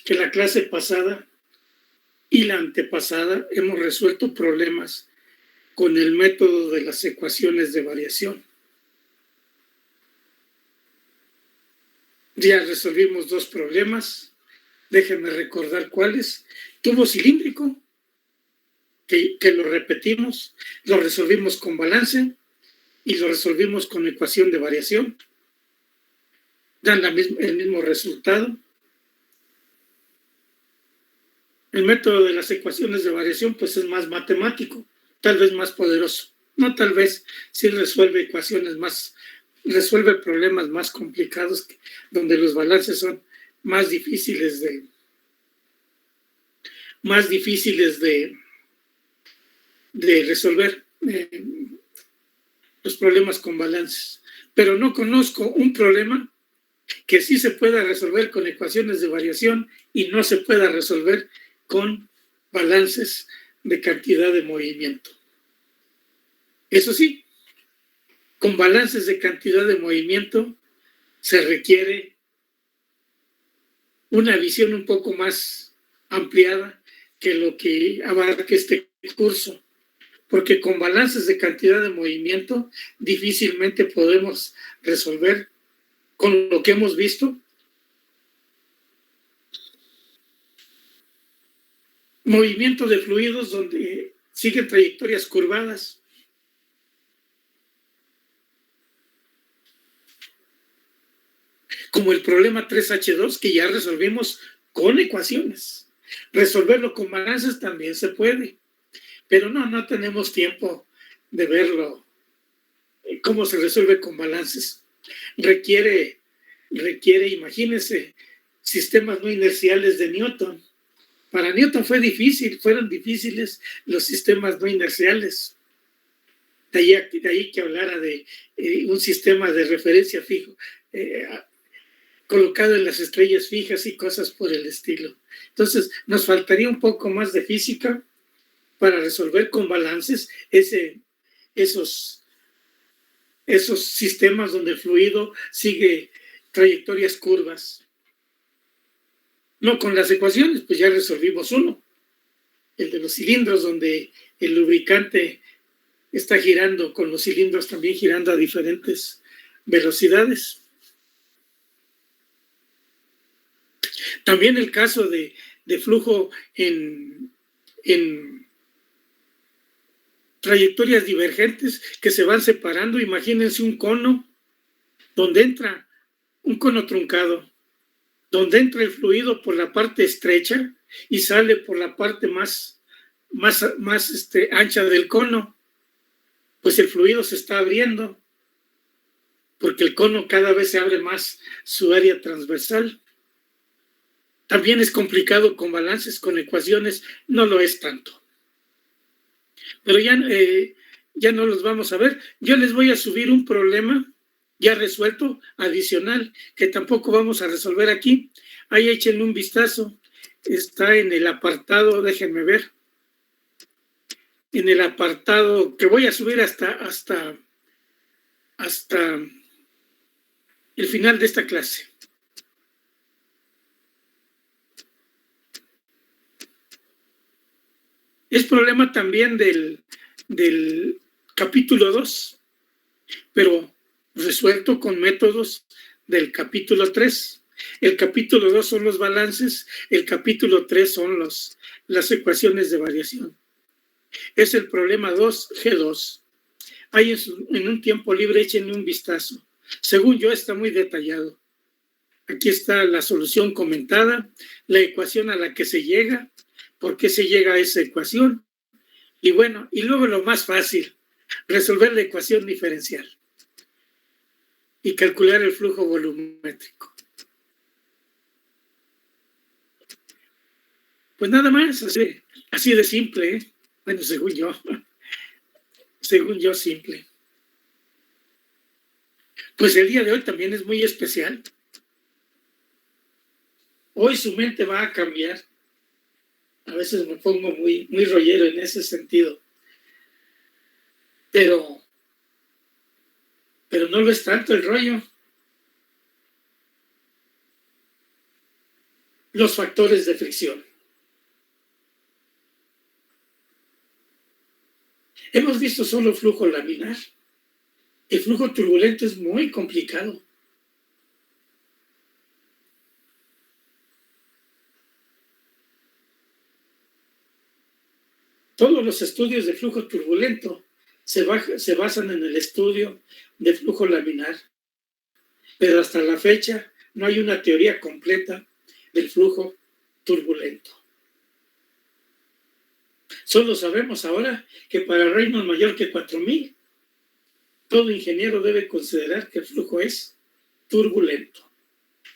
que la clase pasada y la antepasada hemos resuelto problemas con el método de las ecuaciones de variación. Ya resolvimos 2 problemas. Déjenme recordar cuáles. Tubo cilíndrico, que lo repetimos, lo resolvimos con balance y lo resolvimos con ecuación de variación. Dan el mismo resultado. El método de las ecuaciones de variación pues es más matemático, tal vez más poderoso. No tal vez, sí resuelve problemas más complicados donde los balances son más difíciles de resolver los problemas con balances. Pero no conozco un problema que sí se pueda resolver con ecuaciones de variación y no se pueda resolver con balances de cantidad de movimiento. Eso sí, con balances de cantidad de movimiento se requiere una visión un poco más ampliada que lo que abarca este curso, porque con balances de cantidad de movimiento difícilmente podemos resolver con lo que hemos visto movimiento de fluidos donde siguen trayectorias curvadas. Como el problema 3H2 que ya resolvimos con ecuaciones. Resolverlo con balances también se puede, pero no tenemos tiempo de verlo, cómo se resuelve con balances. Requiere, imagínense, sistemas no inerciales de Newton. Para Newton fueron difíciles los sistemas no inerciales. De ahí que hablara de un sistema de referencia fijo, colocado en las estrellas fijas y cosas por el estilo. Entonces, nos faltaría un poco más de física para resolver con balances esos sistemas donde el fluido sigue trayectorias curvas. No con las ecuaciones, pues ya resolvimos uno, el de los cilindros, donde el lubricante está girando, con los cilindros también girando a diferentes velocidades. También el caso de flujo en trayectorias divergentes que se van separando. Imagínense un cono donde entra un cono truncado, donde entra el fluido por la parte estrecha y sale por la parte más ancha del cono. Pues el fluido se está abriendo porque el cono cada vez se abre más su área transversal. También es complicado con balances, con ecuaciones, no lo es tanto. Pero ya no los vamos a ver. Yo les voy a subir un problema ya resuelto, adicional, que tampoco vamos a resolver aquí. Ahí échenle un vistazo. Está en el apartado, déjenme ver, en el apartado que voy a subir hasta el final de esta clase. Es problema también del capítulo 2, pero resuelto con métodos del capítulo 3. El capítulo 2 son los balances, el capítulo 3 son las ecuaciones de variación. Es el problema 2, G2. Ahí en un tiempo libre échenle un vistazo. Según yo está muy detallado. Aquí está la solución comentada, la ecuación a la que se llega, por qué se llega a esa ecuación. Y bueno, y luego lo más fácil, resolver la ecuación diferencial y calcular el flujo volumétrico. Pues nada más, así de simple, ¿eh? Bueno, según yo simple. Pues el día de hoy también es muy especial. Hoy su mente va a cambiar. A veces me pongo muy rollero en ese sentido. Pero no lo es tanto el rollo. los factores de fricción. Hemos visto solo flujo laminar. El flujo turbulento es muy complicado. Todos los estudios de flujo turbulento se basan en el estudio de flujo laminar, pero hasta la fecha no hay una teoría completa del flujo turbulento. Solo sabemos ahora que para Reynolds mayor que 4000, todo ingeniero debe considerar que el flujo es turbulento.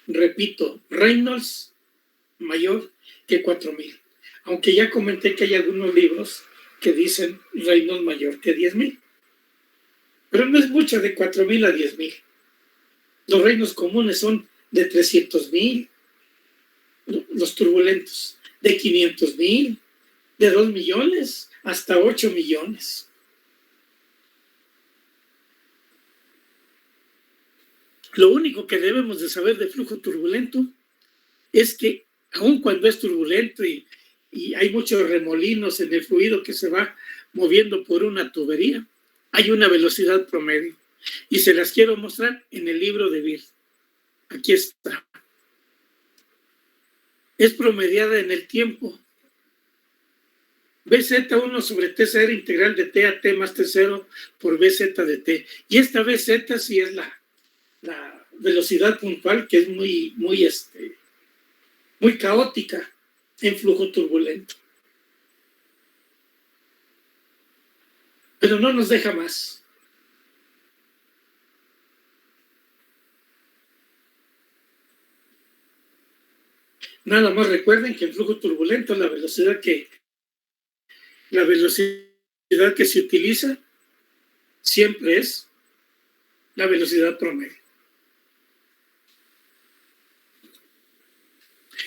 Repito, Reynolds mayor que 4000. Aunque ya comenté que hay algunos libros que dicen Reynolds mayor que 10,000. Pero no es mucho de 4000 a 10,000. Los Reynolds comunes son de 300,000, los turbulentos, de 500,000, de 2 millones hasta 8 millones. Lo único que debemos de saber de flujo turbulento es que aun cuando es turbulento y hay muchos remolinos en el fluido que se va moviendo por una tubería, hay una velocidad promedio. Y se las quiero mostrar en el libro de Bird. Aquí está. Es promediada en el tiempo. BZ1 sobre T0 integral de T a T más T0 por BZ de T. Y esta BZ sí es la velocidad puntual, que es muy caótica en flujo turbulento. Pero no nos deja más. Nada más recuerden que en flujo turbulento la velocidad que se utiliza siempre es la velocidad promedio.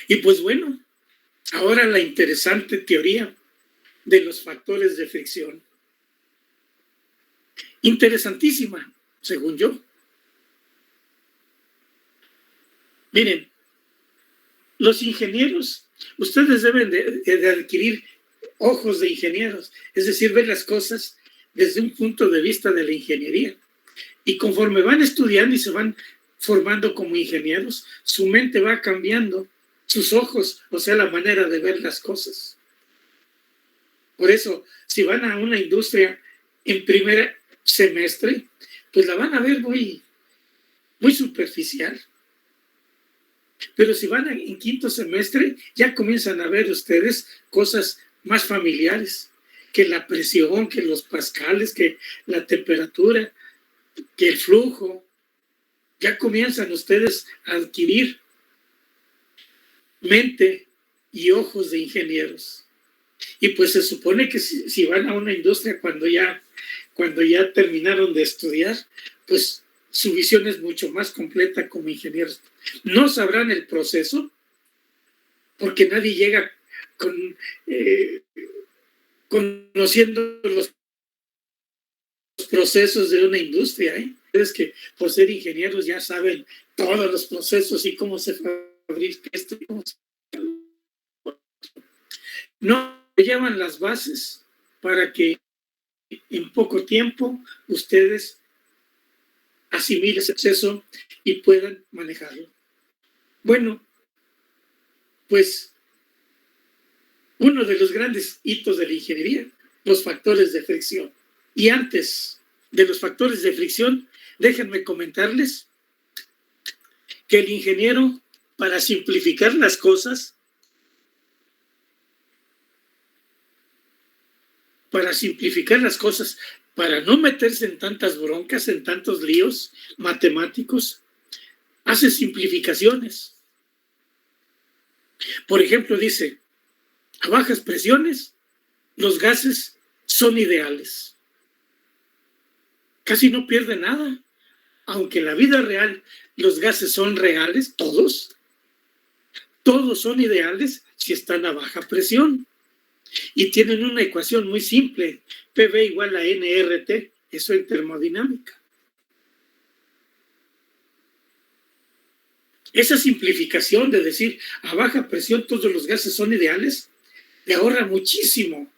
Y pues bueno, ahora la interesante teoría de los factores de fricción. Interesantísima, según yo. Miren, los ingenieros, ustedes deben de adquirir ojos de ingenieros, es decir, ver las cosas desde un punto de vista de la ingeniería. Y conforme van estudiando y se van formando como ingenieros, su mente va cambiando, sus ojos, o sea, la manera de ver las cosas. Por eso, si van a una industria en primer semestre, pues la van a ver muy superficial. Pero si van en quinto semestre, ya comienzan a ver ustedes cosas más familiares, que la presión, que los pascales, que la temperatura, que el flujo. Ya comienzan ustedes a adquirir mente y ojos de ingenieros. Y pues se supone que si van a una industria cuando ya terminaron de estudiar, pues su visión es mucho más completa como ingenieros. No sabrán el proceso, porque nadie llega conociendo los procesos de una industria. Es que por ser ingenieros ya saben todos los procesos y cómo se fabrica esto. No llevan las bases para que en poco tiempo ustedes asimilen ese proceso y puedan manejarlo. Bueno, pues uno de los grandes hitos de la ingeniería, los factores de fricción. Y antes de los factores de fricción, déjenme comentarles que el ingeniero, para simplificar las cosas, para no meterse en tantas broncas, en tantos líos matemáticos, hace simplificaciones. Por ejemplo, dice, a bajas presiones, los gases son ideales. Casi no pierde nada. Aunque en la vida real los gases son reales, todos son ideales si están a baja presión. Y tienen una ecuación muy simple, PV igual a nRT, eso en termodinámica. Esa simplificación de decir a baja presión todos los gases son ideales, le ahorra muchísimo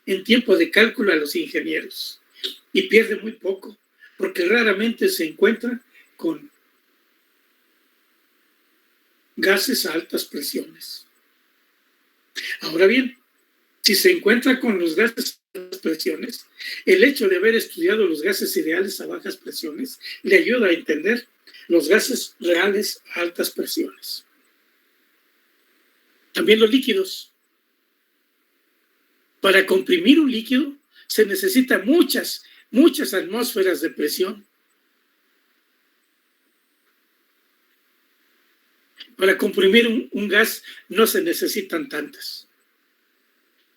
en tiempo de cálculo a los ingenieros y pierde muy poco, porque raramente se encuentra con gases a altas presiones. Ahora bien, si se encuentra con los gases a altas presiones, el hecho de haber estudiado los gases ideales a bajas presiones le ayuda a entender los gases reales a altas presiones. También los líquidos. Para comprimir un líquido se necesitan muchas atmósferas de presión. Para comprimir un gas no se necesitan tantas.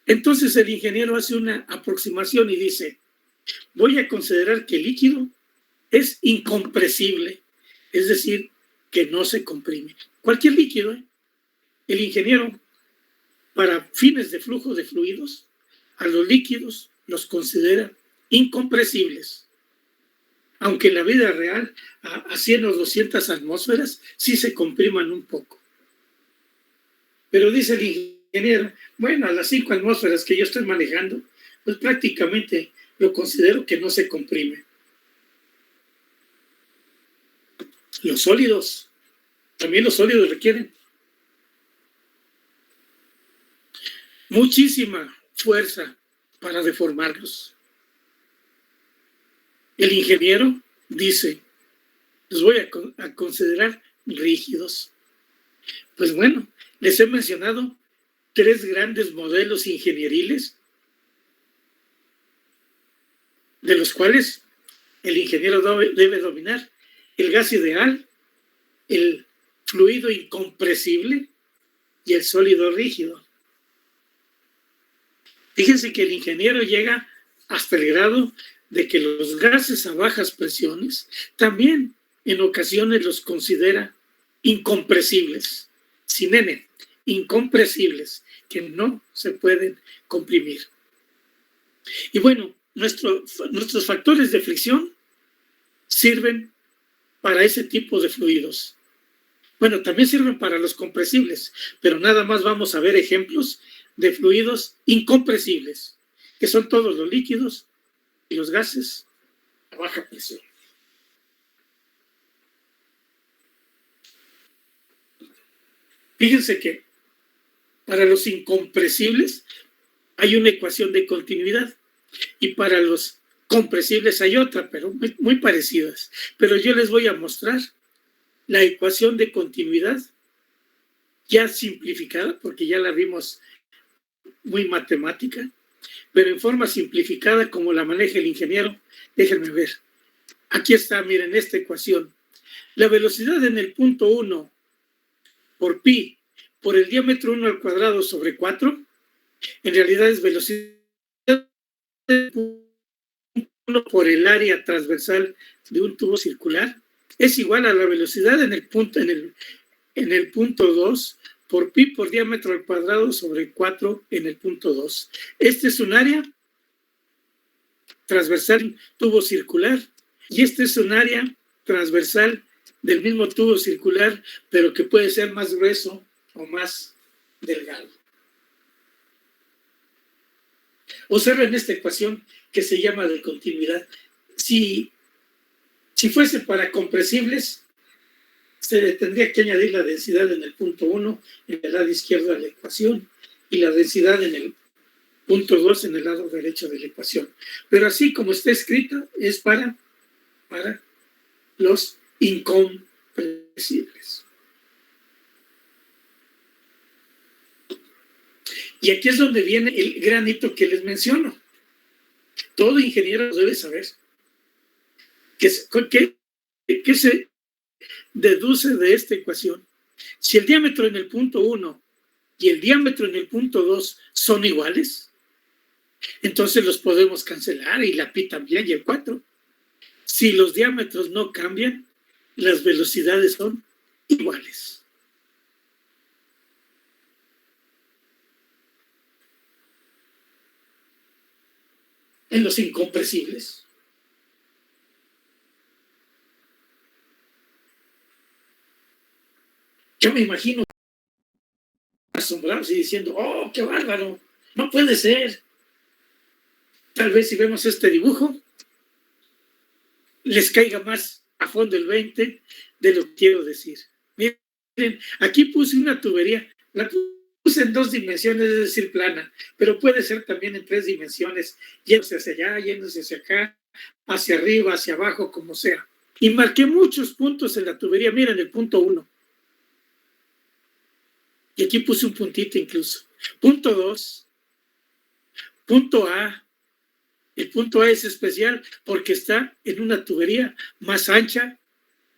Entonces el ingeniero hace una aproximación y dice, voy a considerar que el líquido es incompresible, es decir, que no se comprime. Cualquier líquido, el ingeniero, para fines de flujo de fluidos, a los líquidos los considera incompresibles. Aunque en la vida real, a 100 o 200 atmósferas, sí se compriman un poco. Pero dice el ingeniero, bueno, a las 5 atmósferas que yo estoy manejando, pues prácticamente lo considero que no se comprime. Los sólidos, también los sólidos requieren muchísima fuerza para deformarlos. El ingeniero dice, los voy a considerar rígidos. Pues bueno, les he mencionado 3 grandes modelos ingenieriles, de los cuales el ingeniero debe dominar el gas ideal, el fluido incompresible y el sólido rígido. Fíjense que el ingeniero llega hasta el grado de que los gases a bajas presiones también en ocasiones los considera incompresibles, sin N, incompresibles, que no se pueden comprimir. Y bueno, nuestros factores de fricción sirven para ese tipo de fluidos. Bueno, también sirven para los compresibles, pero nada más vamos a ver ejemplos de fluidos incompresibles, que son todos los líquidos y los gases a baja presión. Fíjense que para los incompresibles hay una ecuación de continuidad y para los compresibles hay otra, pero muy parecidas. Pero yo les voy a mostrar la ecuación de continuidad ya simplificada, porque ya la vimos muy matemática, pero en forma simplificada como la maneja el ingeniero. Déjenme ver. Aquí está, miren, esta ecuación. La velocidad en el punto 1 por pi por el diámetro 1 al cuadrado sobre 4, en realidad es velocidad 1 por el área transversal de un tubo circular, es igual a la velocidad en el punto 2 por pi por diámetro al cuadrado sobre 4 en el punto 2. Este es un área transversal tubo circular y este es un área transversal del mismo tubo circular, pero que puede ser más grueso o más delgado. Observen esta ecuación que se llama de continuidad. Si fuese para compresibles, se tendría que añadir la densidad en el punto 1 en el lado izquierdo de la ecuación y la densidad en el punto 2 en el lado derecho de la ecuación. Pero así como está escrita, es para los incompresibles. Y aquí es donde viene el gran hito que les menciono. Todo ingeniero debe saber que se deduce de esta ecuación. Si el diámetro en el punto 1 y el diámetro en el punto 2 son iguales, entonces los podemos cancelar, y la pi también, y el 4. Si los diámetros no cambian, las velocidades son iguales. En los incompresibles. Yo me imagino asombrados y diciendo, ¡oh, qué bárbaro! No puede ser. Tal vez si vemos este dibujo, les caiga más a fondo el 20 de lo que quiero decir. Miren, aquí puse una tubería, la puse en 2 dimensiones, es decir, plana, pero puede ser también en 3 dimensiones, yéndose hacia allá, yéndose hacia acá, hacia arriba, hacia abajo, como sea. Y marqué muchos puntos en la tubería. Miren, el punto 1. Y aquí puse un puntito incluso. Punto 2. Punto A. El punto A es especial porque está en una tubería más ancha,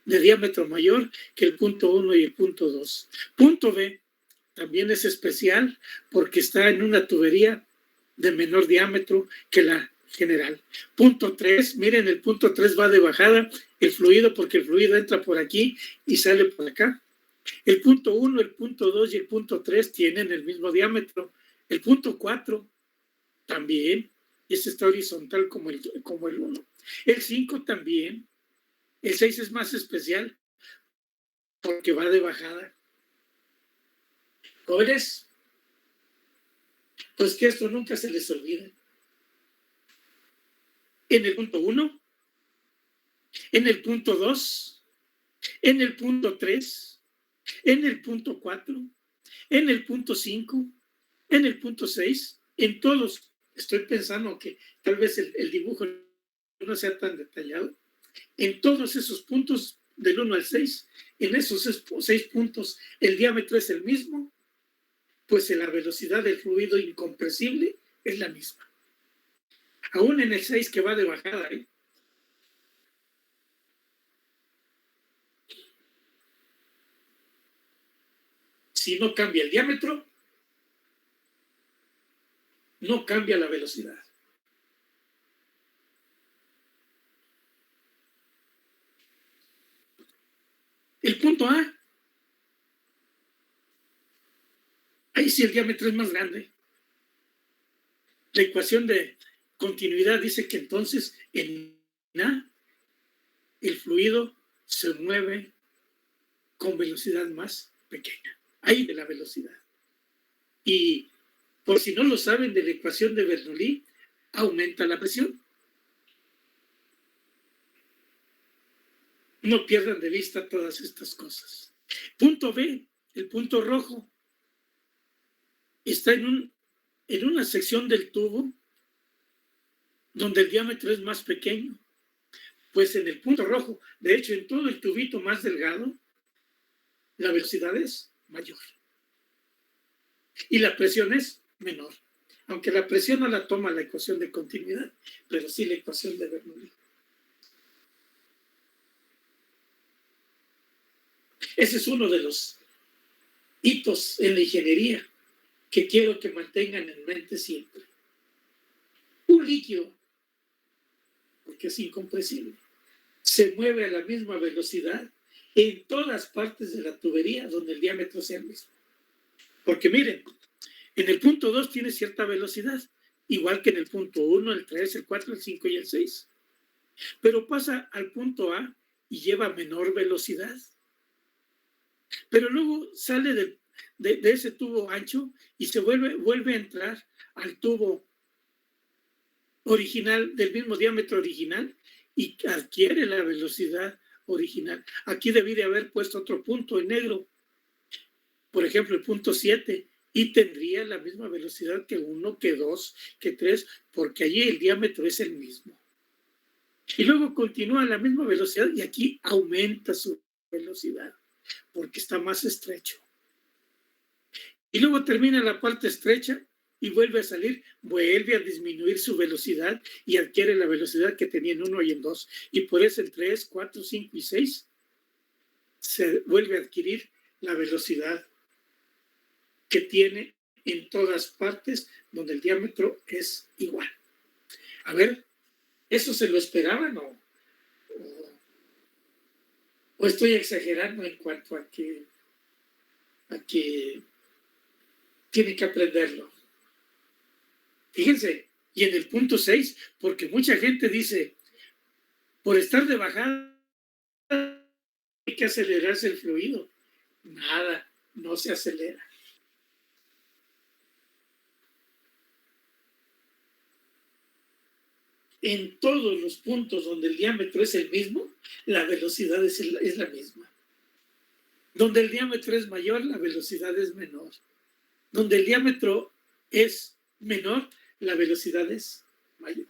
de diámetro mayor que el punto 1 y el punto 2. Punto B también es especial porque está en una tubería de menor diámetro que la general. Punto 3, miren, el punto 3 va de bajada el fluido porque el fluido entra por aquí y sale por acá. El punto 1, el punto 2 y el punto 3 tienen el mismo diámetro. El punto 4 también, y este está horizontal como el 1. El 5 también. El 6 es más especial porque va de bajada. Jóvenes, pues que esto nunca se les olvide. En el punto 1, en el punto 2, en el punto 3, en el punto 4, en el punto 5, en el punto 6, en todos. Estoy pensando que tal vez el dibujo no sea tan detallado. En todos esos puntos, del 1 al 6, en esos 6 puntos, el diámetro es el mismo, pues la velocidad del fluido incompresible es la misma. Aún en el 6 que va de bajada, si no cambia el diámetro, no cambia la velocidad. El punto A, ahí sí el diámetro es más grande. La ecuación de continuidad dice que entonces en A el fluido se mueve con velocidad más pequeña. Ahí de la velocidad. Y por si no lo saben, de la ecuación de Bernoulli, aumenta la presión. No pierdan de vista todas estas cosas. Punto B, el punto rojo, está en una sección del tubo donde el diámetro es más pequeño. Pues en el punto rojo, de hecho en todo el tubito más delgado, la velocidad es mayor. Y la presión es menor. Aunque la presión no la toma la ecuación de continuidad, pero sí la ecuación de Bernoulli. Ese es uno de los hitos en la ingeniería que quiero que mantengan en mente siempre. Un líquido, porque es incompresible, se mueve a la misma velocidad en todas partes de la tubería donde el diámetro sea el mismo. Porque miren, en el punto 2 tiene cierta velocidad, igual que en el punto 1, el 3, el 4, el 5 y el 6. Pero pasa al punto A y lleva menor velocidad. Pero luego sale de ese tubo ancho y se vuelve a entrar al tubo original, del mismo diámetro original, y adquiere la velocidad original. Aquí debí de haber puesto otro punto en negro, por ejemplo el punto 7, y tendría la misma velocidad que 1, que 2, que 3, porque allí el diámetro es el mismo. Y luego continúa a la misma velocidad y aquí aumenta su velocidad porque está más estrecho. Y luego termina la parte estrecha y vuelve a salir, vuelve a disminuir su velocidad y adquiere la velocidad que tenía en 1 y en 2. Y por eso en 3, 4, 5 y 6 se vuelve a adquirir la velocidad que tiene en todas partes donde el diámetro es igual. A ver, ¿eso se lo esperaban o estoy exagerando en cuanto a que tiene que aprenderlo? Fíjense, y en el punto 6, porque mucha gente dice, por estar de bajada hay que acelerarse el fluido. Nada, no se acelera. En todos los puntos donde el diámetro es el mismo, la velocidad es la misma. Donde el diámetro es mayor, la velocidad es menor. Donde el diámetro es menor, la velocidad es mayor.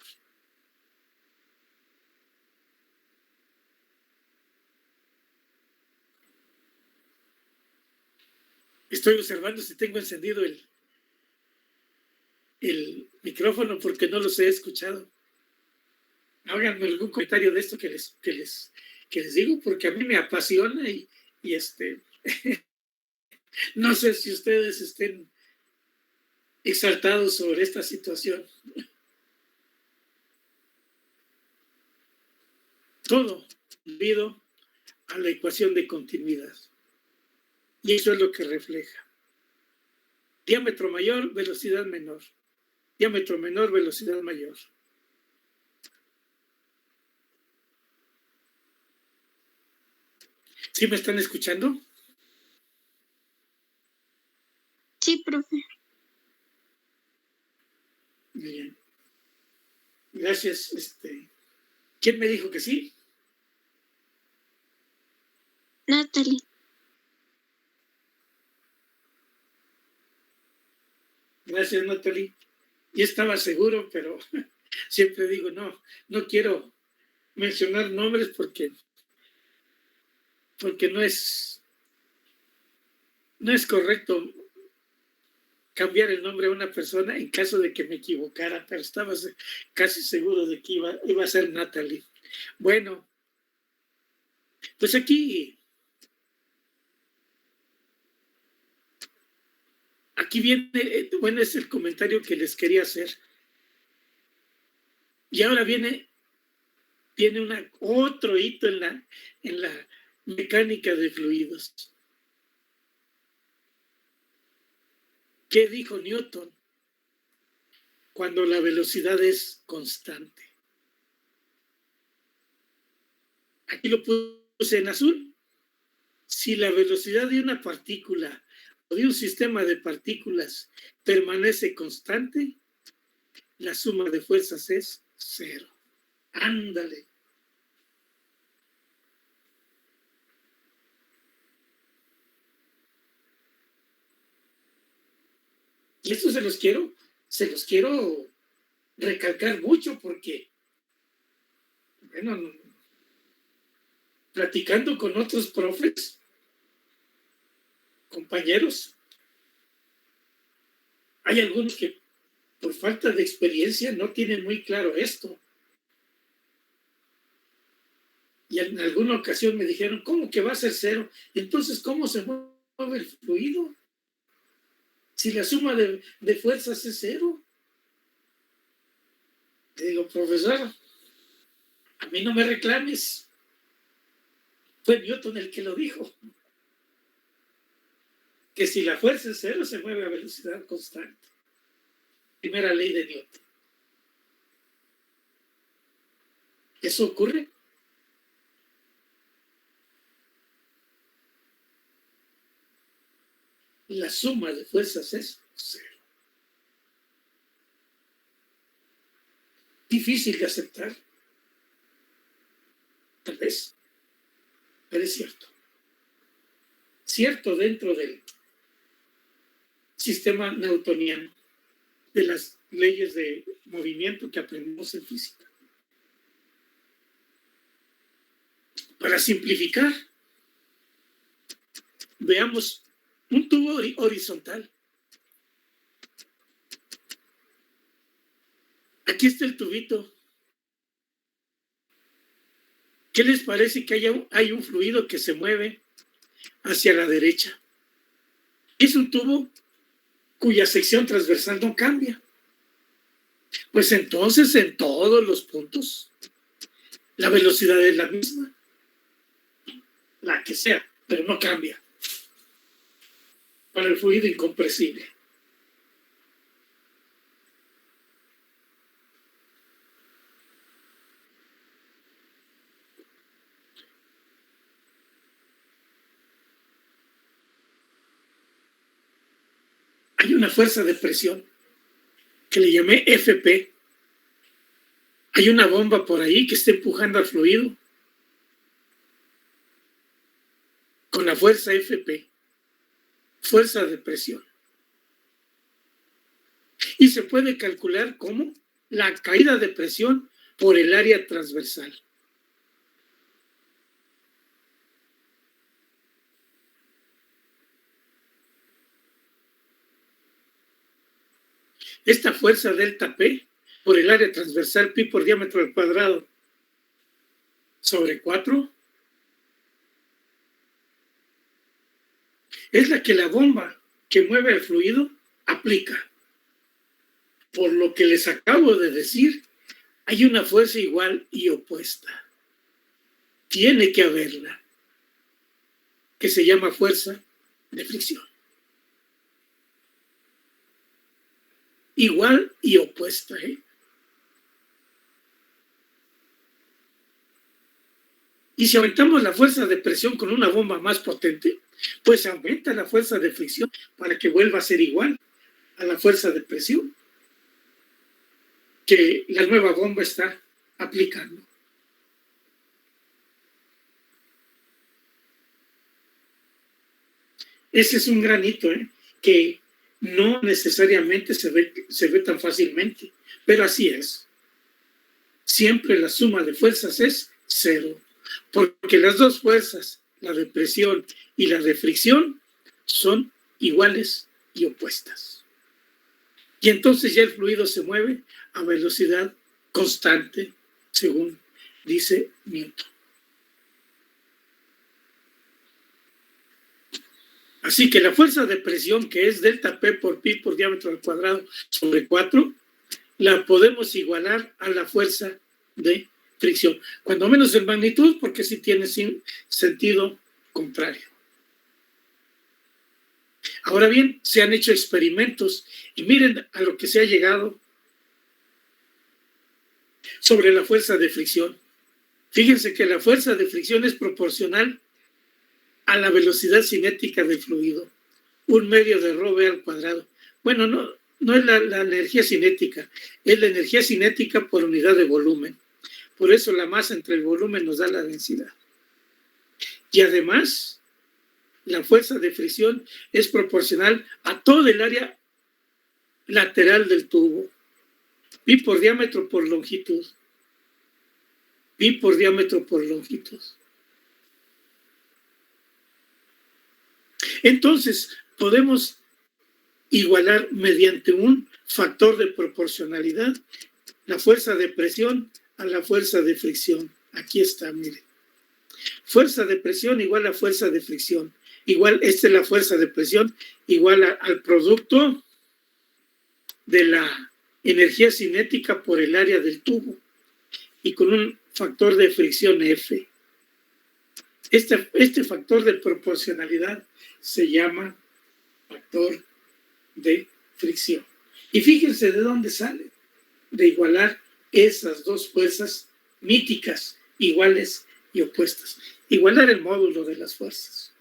Estoy observando si tengo encendido el micrófono porque no los he escuchado. Háganme algún comentario de esto que les digo, porque a mí me apasiona y no sé si ustedes estén exaltados sobre esta situación. Todo debido a la ecuación de continuidad. Y eso es lo que refleja. Diámetro mayor, velocidad menor. Diámetro menor, velocidad mayor. ¿Sí me están escuchando? Sí, profe. Bien. Gracias. ¿Quién me dijo que sí? Natalie. Gracias, Natalie. Y estaba seguro, pero siempre digo, no quiero mencionar nombres porque no es correcto cambiar el nombre a una persona en caso de que me equivocara, pero estaba casi seguro de que iba a ser Natalie. Bueno, pues aquí viene, bueno, es el comentario que les quería hacer. Y ahora viene otro hito en la mecánica de fluidos. ¿Qué dijo Newton? Cuando la velocidad es constante. Aquí lo puse en azul. Si la velocidad de una partícula o de un sistema de partículas permanece constante, la suma de fuerzas es 0. Ándale. Y esto se los quiero recalcar mucho porque, bueno, platicando con otros profes, compañeros, hay algunos que por falta de experiencia no tienen muy claro esto. Y en alguna ocasión me dijeron, ¿cómo que va a ser 0? Entonces, ¿cómo se mueve el fluido? Si la suma de fuerzas es 0. Le digo, profesor, a mí no me reclames. Fue Newton el que lo dijo. Que si la fuerza es 0, se mueve a velocidad constante. Primera ley de Newton. ¿Eso ocurre? La suma de fuerzas es 0. Difícil de aceptar. Tal vez. Pero es cierto. Cierto dentro del sistema newtoniano, de las leyes de movimiento que aprendimos en física. Para simplificar, veamos un tubo horizontal. Aquí está el tubito. ¿Qué les parece que hay un fluido que se mueve hacia la derecha? Es un tubo cuya sección transversal no cambia. Pues entonces en todos los puntos la velocidad es la misma, la que sea, pero no cambia para el fluido incompresible. hay una fuerza de presión que le llamé FP. Hay una bomba por ahí que está empujando al fluido con la fuerza FP, fuerza de presión. Y se puede calcular como la caída de presión por el área transversal. Esta fuerza delta P por el área transversal, pi por diámetro al cuadrado sobre 4, es la que la bomba que mueve el fluido aplica. Por lo que les acabo de decir, hay una fuerza igual y opuesta. Tiene que haberla, que se llama fuerza de fricción. Igual y opuesta, ¿eh? Y si aumentamos la fuerza de presión con una bomba más potente, pues aumenta la fuerza de fricción para que vuelva a ser igual a la fuerza de presión que la nueva bomba está aplicando. Ese es un gran hito, que no necesariamente se ve tan fácilmente, pero así es. Siempre la suma de fuerzas es 0, porque las dos fuerzas, la de presión y la de fricción, son iguales y opuestas. Y entonces ya el fluido se mueve a velocidad constante, según dice Newton. Así que la fuerza de presión, que es delta P por pi por diámetro al cuadrado sobre 4, la podemos igualar a la fuerza de fricción. Cuando menos en magnitud, porque sí tiene sentido contrario. Ahora bien, se han hecho experimentos y miren a lo que se ha llegado sobre la fuerza de fricción. Fíjense que la fuerza de fricción es proporcional a la velocidad cinética del fluido, 1/2 de ρv al cuadrado. Bueno, no es la energía cinética, es la energía cinética por unidad de volumen. Por eso la masa entre el volumen nos da la densidad. Y además, la fuerza de fricción es proporcional a todo el área lateral del tubo. Pi por diámetro por longitud. Pi por diámetro por longitud. Entonces, podemos igualar mediante un factor de proporcionalidad la fuerza de presión a la fuerza de fricción. Aquí está, miren. Fuerza de presión igual a fuerza de fricción. Igual, esta es la fuerza de presión, igual al producto de la energía cinética por el área del tubo y con un factor de fricción F. Este factor de proporcionalidad se llama factor de fricción. Y fíjense de dónde sale, de igualar esas dos fuerzas míticas, iguales y opuestas. Igualar el módulo de las fuerzas.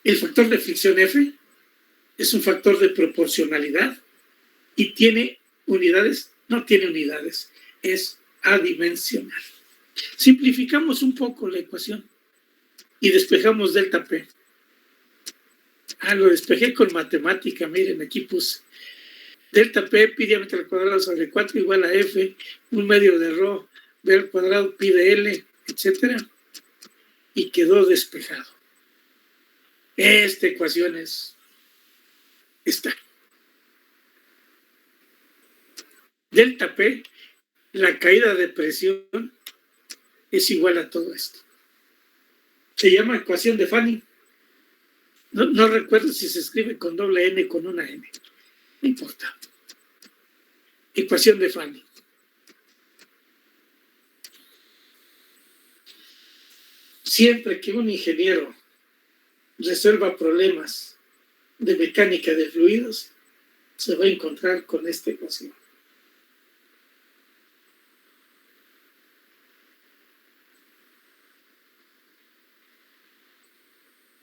El factor de fricción F es un factor de proporcionalidad y tiene unidades, no tiene unidades, es adimensional. Simplificamos un poco la ecuación y despejamos delta P. Lo despejé con matemática, miren, aquí puse delta P, pi diámetro al cuadrado sobre 4 igual a F, 1/2 de ρ, v al cuadrado, pi de L, etcétera, y quedó despejado. Esta ecuación es esta. Delta P, la caída de presión, es igual a todo esto. Se llama ecuación de Fanning. No recuerdo si se escribe con doble N o con una N. No importa. Ecuación de Fanning. Siempre que un ingeniero resuelva problemas de mecánica de fluidos, se va a encontrar con esta ecuación.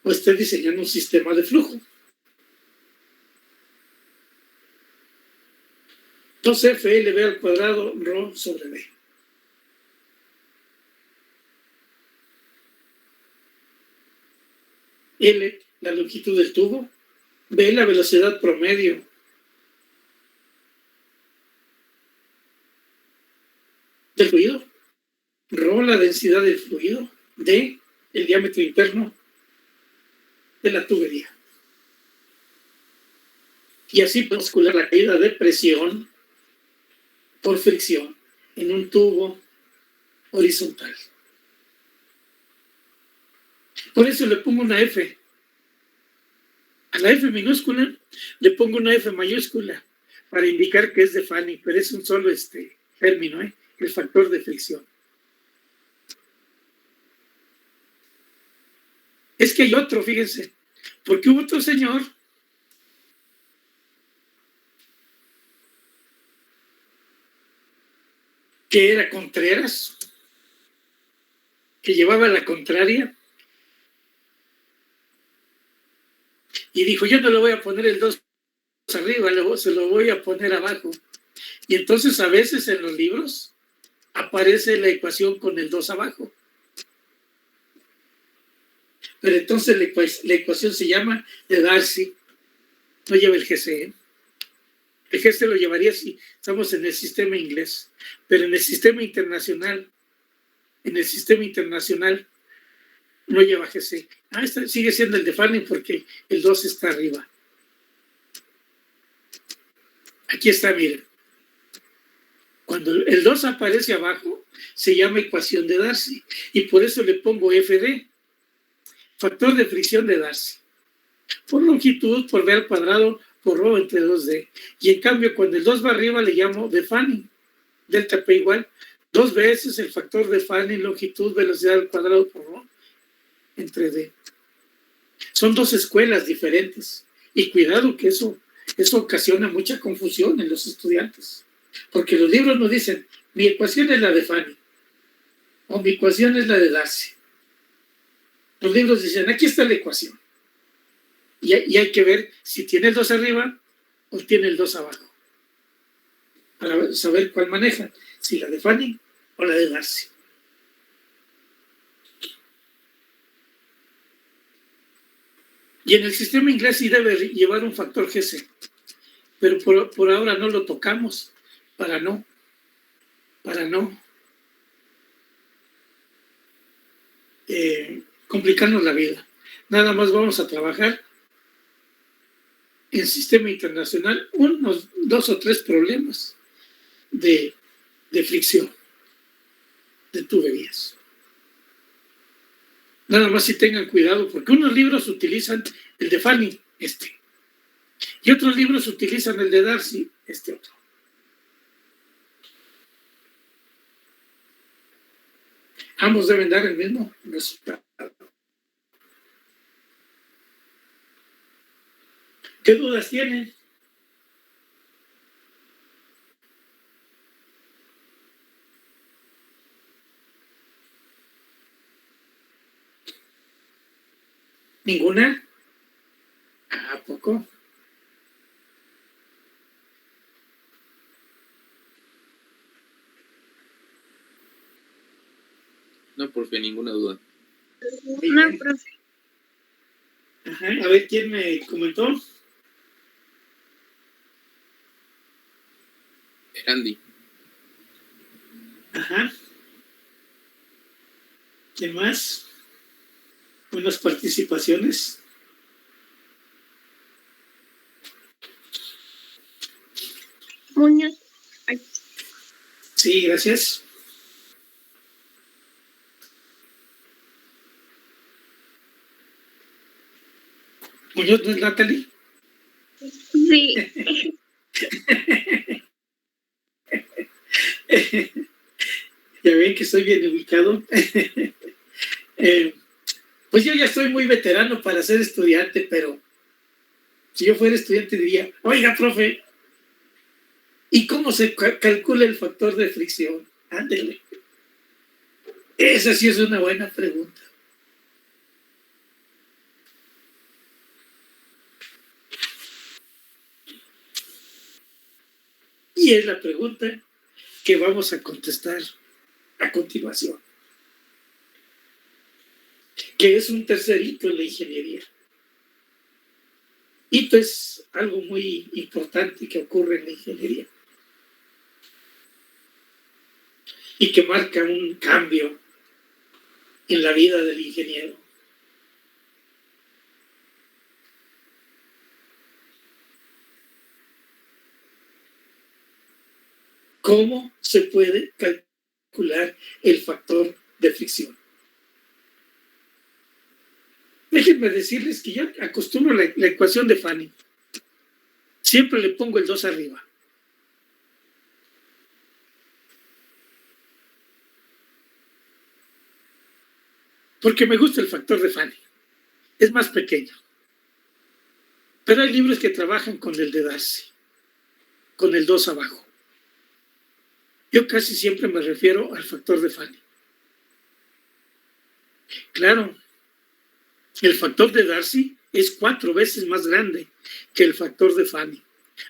o esté diseñando un sistema de flujo. 2FLV al cuadrado ρ sobre B. L, la longitud del tubo. B, la velocidad promedio. Del fluido. Ρ, la densidad del fluido. D, el diámetro interno de la tubería. Y así podemos calcular la caída de presión por fricción en un tubo horizontal. Por eso le pongo una F. A la F minúscula le pongo una F mayúscula para indicar que es de Fanning, pero es un solo término, el factor de fricción. Es que hay otro, fíjense, porque hubo otro señor que era Contreras, que llevaba la contraria, y dijo, yo no le voy a poner el 2 arriba, se lo voy a poner abajo. Y entonces a veces en los libros aparece la ecuación con el 2 abajo. Pero entonces la ecuación se llama de Darcy, no lleva el GC. El GC lo llevaría si estamos en el sistema inglés, pero en el sistema internacional no lleva GC. Sigue siendo el de Fanning porque el 2 está arriba. Aquí está, miren. Cuando el 2 aparece abajo, se llama ecuación de Darcy. Y por eso le pongo FD, factor de fricción de Darcy. Por longitud, por B al cuadrado, por ρ entre 2D. Y en cambio, cuando el 2 va arriba, le llamo de Fanning. Delta P igual 2 veces el factor de Fanning, longitud, velocidad al cuadrado por ρ entre D. Son dos escuelas diferentes. Y cuidado que eso ocasiona mucha confusión en los estudiantes. Porque los libros nos dicen, mi ecuación es la de Fanning. O mi ecuación es la de Darcy. Los libros dicen, aquí está la ecuación. Y hay que ver si tiene el 2 arriba o tiene el 2 abajo. Para saber cuál maneja. Si la de Fanning o la de Darcy. Y en el sistema inglés sí debe llevar un factor GC. Pero por ahora no lo tocamos para no complicarnos la vida. Nada más vamos a trabajar en sistema internacional unos 2 o 3 problemas de fricción de tuberías. Nada más si tengan cuidado, porque unos libros utilizan el de Fanning, y otros libros utilizan el de Darcy, otro. Ambos deben dar el mismo resultado. ¿Qué dudas tienen? ¿Ninguna? ¿A poco? No, profe, ninguna duda. No, profe. Ajá, a ver, ¿quién me comentó? Andy. Ajá. ¿Quién más? Buenas participaciones. Muñoz. Sí, gracias. Muñoz, ¿no es Natalie? Sí. Ya ven que estoy bien ubicado. Pues yo ya soy muy veterano para ser estudiante, pero si yo fuera estudiante diría, oiga, profe, ¿y cómo se calcula el factor de fricción? Ándele. Esa sí es una buena pregunta. Y es la pregunta que vamos a contestar a continuación, que es un tercer hito en la ingeniería. Hito es algo muy importante que ocurre en la ingeniería y que marca un cambio en la vida del ingeniero. ¿Cómo se puede calcular el factor de fricción? Déjenme decirles que yo acostumbro la ecuación de Fanning. Siempre le pongo el 2 arriba. Porque me gusta el factor de Fanning. Es más pequeño. Pero hay libros que trabajan con el de Darcy, con el 2 abajo. Yo casi siempre me refiero al factor de Fanning. Claro, el factor de Darcy es 4 veces más grande que el factor de Fanning,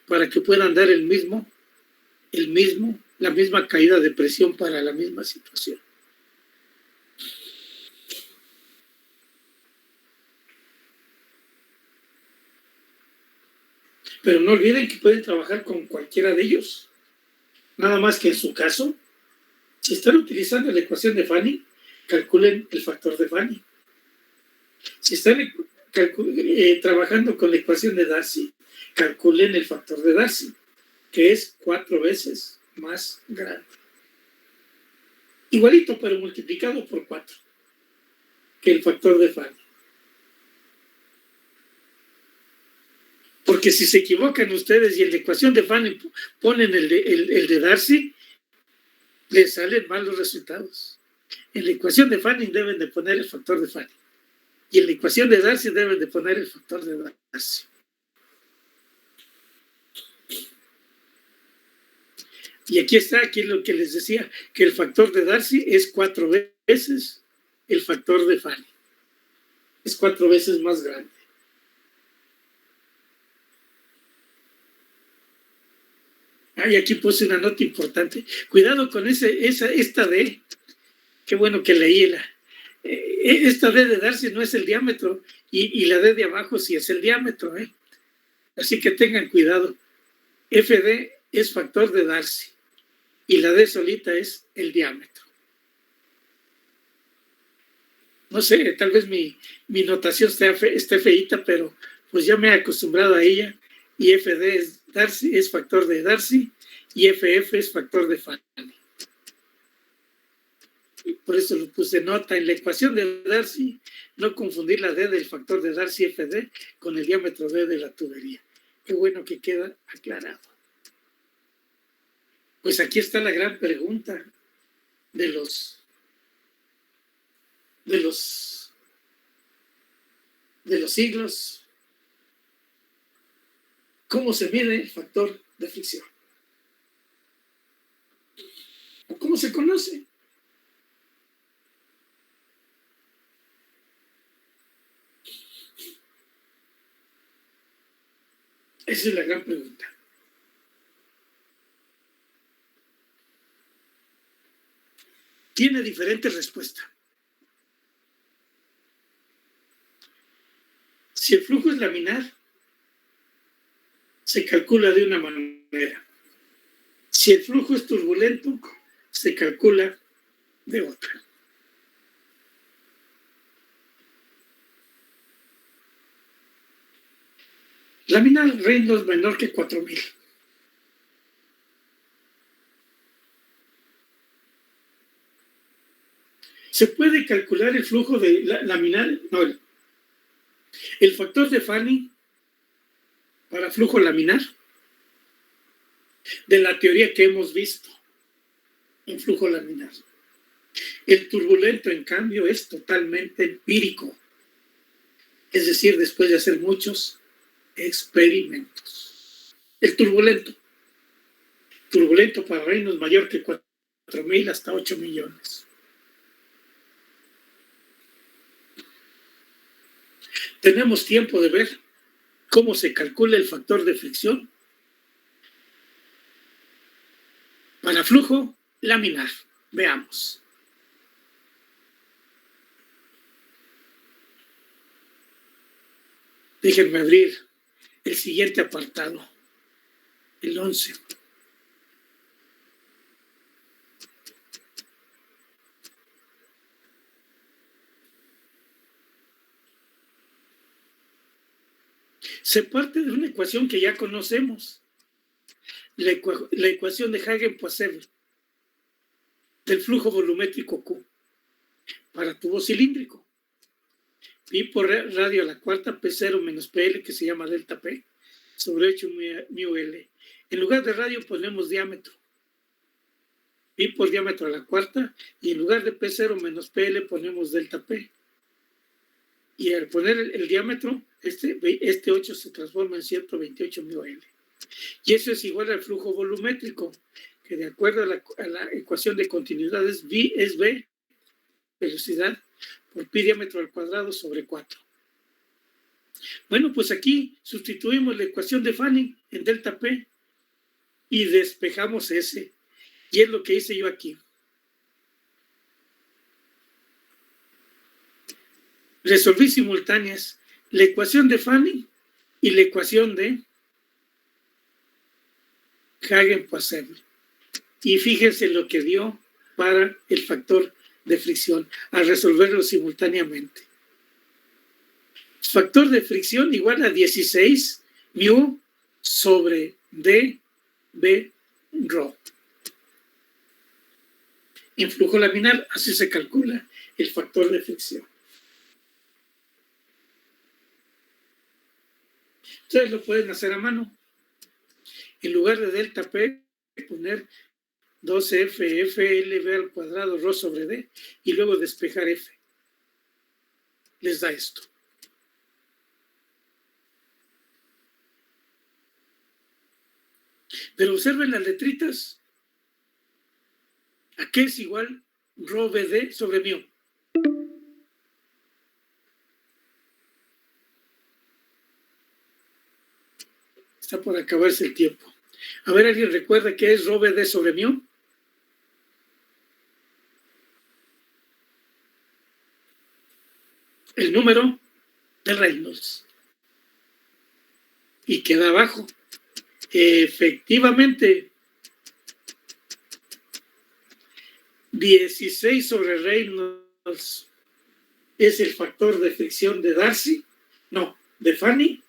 para que puedan dar la misma caída de presión para la misma situación. Pero no olviden que pueden trabajar con cualquiera de ellos. Nada más que en su caso, si están utilizando la ecuación de Fanning, calculen el factor de Fanning. Si están trabajando con la ecuación de Darcy, calculen el factor de Darcy, que es 4 veces más grande. Igualito, pero multiplicado por 4, que el factor de Fanning. Porque si se equivocan ustedes y en la ecuación de Fanning ponen el de Darcy, les salen mal los resultados. En la ecuación de Fanning deben de poner el factor de Fanning. Y en la ecuación de Darcy deben de poner el factor de Darcy. Y aquí está, aquí lo que les decía, que el factor de Darcy es 4 veces el factor de Fanning. Es 4 veces más grande. Y aquí puse una nota importante. Cuidado con esta D. Qué bueno que leí esta D de Darcy no es el diámetro y la D de abajo sí es el diámetro. Así que tengan cuidado. FD es factor de Darcy y la D solita es el diámetro. No sé, tal vez mi notación esté feíta, pero pues ya me he acostumbrado a ella. Y FD es factor de Darcy y FF es factor de Fanning. Por eso lo puse nota en la ecuación de Darcy, no confundir la D del factor de Darcy FD con el diámetro D de la tubería. Qué bueno que queda aclarado. Pues aquí está la gran pregunta de los siglos. ¿Cómo se mide el factor de fricción? ¿O cómo se conoce? Esa es la gran pregunta. Tiene diferentes respuestas. Si el flujo es laminar, se calcula de una manera. Si el flujo es turbulento, se calcula de otra. Laminar Reynolds menor que 4000. ¿Se puede calcular el flujo de laminar? No. El factor de Fanning para flujo laminar de la teoría que hemos visto en flujo laminar. El turbulento, en cambio, es totalmente empírico. Es decir, después de hacer muchos experimentos. El turbulento para Reynolds mayor que 4000 hasta 8 millones. Tenemos tiempo de ver cómo se calcula el factor de fricción. para flujo laminar. Veamos. Déjenme abrir el siguiente apartado, el 11. Se parte de una ecuación que ya conocemos, la ecuación de Hagen-Poiseuille del flujo volumétrico Q para tubo cilíndrico. Pi por radio a la cuarta P0 menos PL, que se llama delta P, sobre 8 mu L. En lugar de radio ponemos diámetro. Pi por diámetro a la cuarta, y en lugar de P0 menos PL ponemos delta P. Y al poner el diámetro, este 8 se transforma en 128 mu L. Y eso es igual al flujo volumétrico, que de acuerdo a la ecuación de continuidad es V, velocidad, por pi diámetro al cuadrado sobre 4. Bueno, pues aquí sustituimos la ecuación de Fanning en delta P y despejamos S. Y es lo que hice yo aquí. Resolví simultáneas la ecuación de Fanning y la ecuación de Hagen-Poiseuille. Y fíjense lo que dio para el factor de fricción al resolverlo simultáneamente. Factor de fricción igual a 16 mu sobre dB rho. En flujo laminar así se calcula el factor de fricción. Ustedes lo pueden hacer a mano. En lugar de delta P, poner 12F, FLV al cuadrado, ρ sobre D, y luego despejar F. Les da esto. Pero observen las letritas. ¿A qué es igual ρ BD sobre mu? Está por acabarse el tiempo. A ver, ¿alguien recuerda qué es ρ BD sobre mu? El número de Reynolds. Y queda abajo. Efectivamente, 16 sobre Reynolds es el factor de fricción de Darcy, no, de Fanning,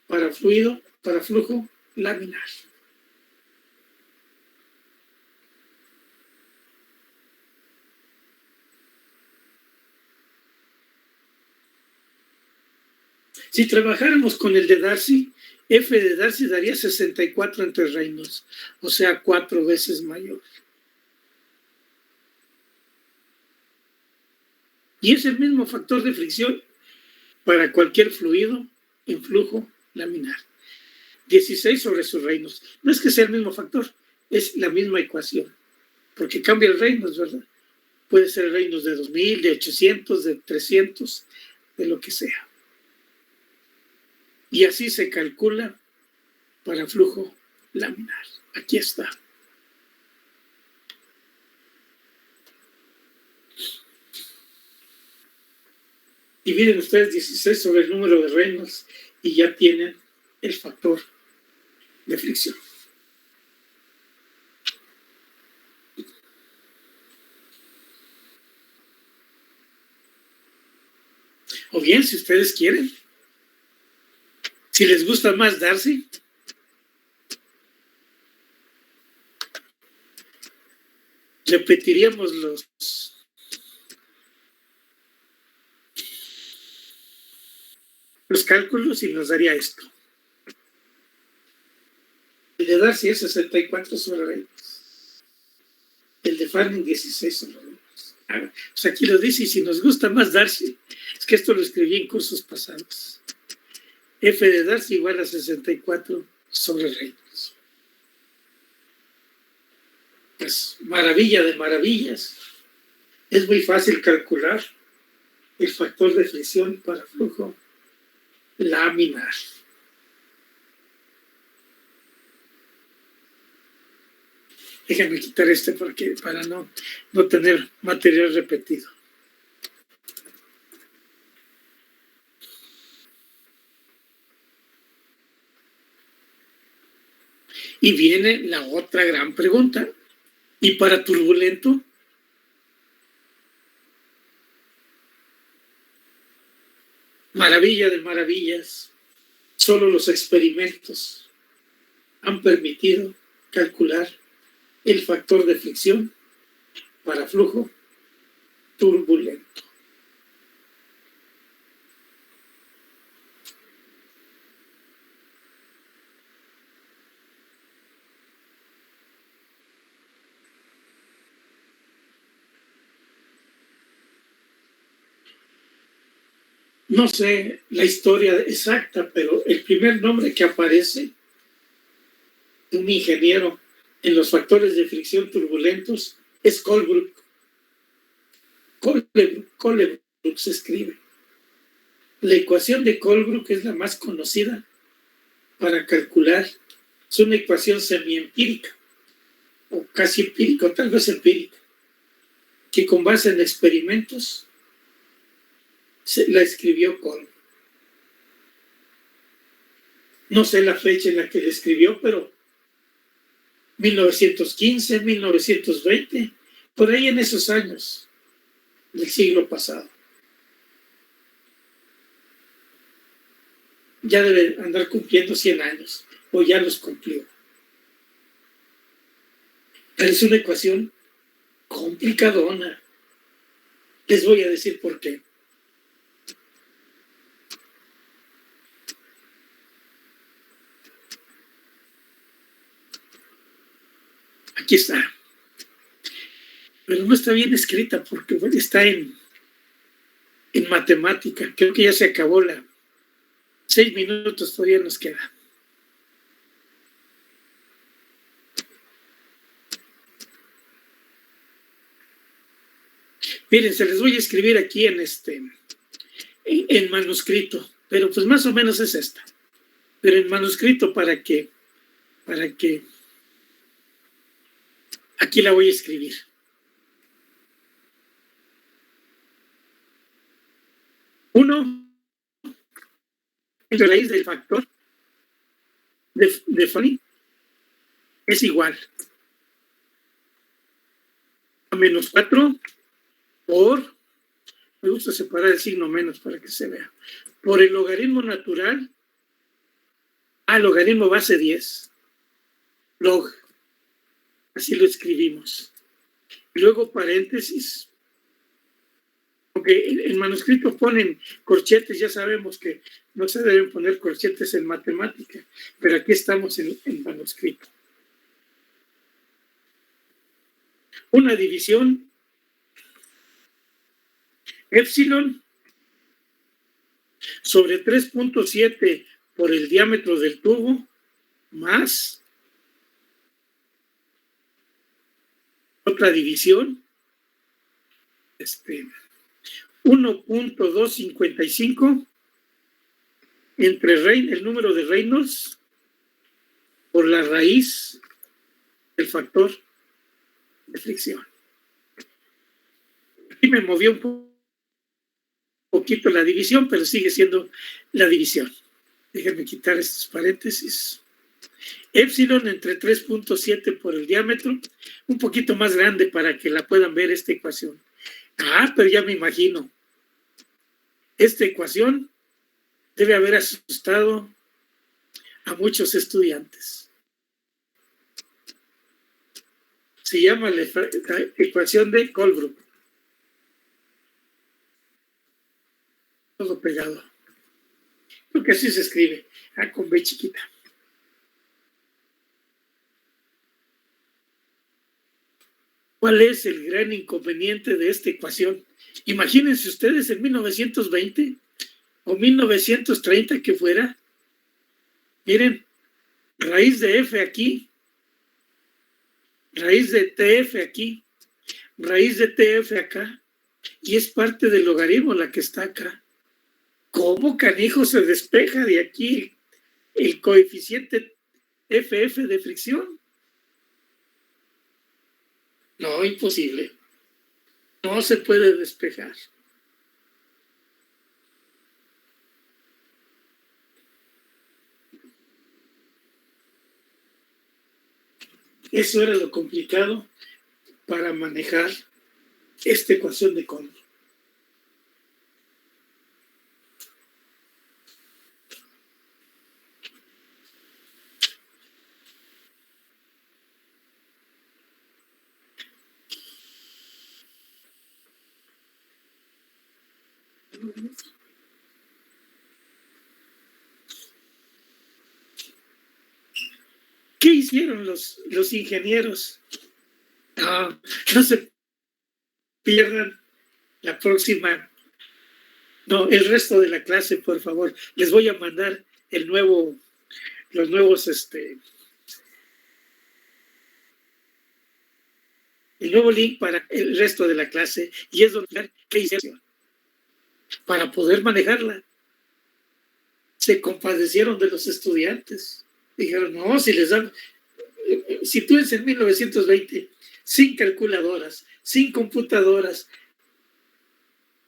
para flujo laminar. Si trabajáramos con el de Darcy, F de Darcy daría 64 entre Reynolds, o sea, 4 veces mayor. Y es el mismo factor de fricción para cualquier fluido en flujo laminar. 16 sobre sus Reynolds. No es que sea el mismo factor, es la misma ecuación, porque cambia el Reynolds, ¿verdad? Puede ser el Reynolds de 2000, de 800, de 300, de lo que sea. Y así se calcula para flujo laminar. Aquí está. Dividen ustedes 16 sobre el número de Reynolds y ya tienen el factor de fricción. O bien, si ustedes quieren, si les gusta más Darcy, repetiríamos los cálculos y nos daría esto. El de Darcy es 64 sobre Reynolds. El de Fanning 16 sobre Reynolds. Pues aquí lo dice, y si nos gusta más Darcy, es que esto lo escribí en cursos pasados. F de Darcy igual a 64 sobre Reynolds. Pues maravilla de maravillas. Es muy fácil calcular el factor de fricción para flujo laminar. Déjame quitar este para no tener material repetido. Y viene la otra gran pregunta. ¿Y para turbulento? Maravilla de maravillas. Solo los experimentos han permitido calcular el factor de fricción para flujo turbulento. No sé la historia exacta, pero el primer nombre que aparece de un ingeniero en los factores de fricción turbulentos es Colebrook. Colebrook se escribe. La ecuación de Colebrook es la más conocida para calcular. Es una ecuación semiempírica, o casi empírica, o tal vez empírica, que con base en experimentos la escribió Colebrook. No sé la fecha en la que la escribió, pero 1915, 1920, por ahí en esos años del siglo pasado. Ya debe andar cumpliendo 100 años, o ya los cumplió. Pero es una ecuación complicadona. Les voy a decir por qué. Aquí está. Pero no está bien escrita porque está en matemática. Creo que ya se acabó 6 minutos, todavía nos queda. Miren, se les voy a escribir aquí en manuscrito, pero pues más o menos es esta. Pero en manuscrito para que aquí la voy a escribir. Uno, la raíz del factor de Fanny es igual a menos 4 por, me gusta separar el signo menos para que se vea, por el logaritmo natural al logaritmo base 10, log, así lo escribimos. Y luego paréntesis, porque en manuscrito ponen corchetes, ya sabemos que no se deben poner corchetes en matemática, pero aquí estamos en manuscrito. Una división epsilon sobre 3.7 por el diámetro del tubo más otra división 1.255 entre el número de Reynolds por la raíz del factor de fricción. Aquí me movió un poquito la división, pero sigue siendo la división. Déjenme quitar estos paréntesis. Epsilon entre 3.7 por el diámetro, un poquito más grande para que la puedan ver esta ecuación. Pero ya me imagino. Esta ecuación debe haber asustado a muchos estudiantes. Se llama la ecuación de Colebrook. Todo pegado. Creo que así se escribe, con B chiquita. ¿Cuál es el gran inconveniente de esta ecuación? Imagínense ustedes en 1920 o 1930 que fuera. Miren, raíz de F aquí, raíz de TF aquí, raíz de TF acá, y es parte del logaritmo la que está acá. ¿Cómo canijo se despeja de aquí el coeficiente FF de fricción? No, imposible. No se puede despejar. Eso era lo complicado para manejar esta ecuación de Cóndor. ¿Qué hicieron los ingenieros? No se pierdan la próxima, no, el resto de la clase, por favor. Les voy a mandar los nuevos, el nuevo link para el resto de la clase y es donde qué hicieron para poder manejarla. Se compadecieron de los estudiantes. Dijeron, no, si les dan, sitúense en 1920, sin calculadoras, sin computadoras,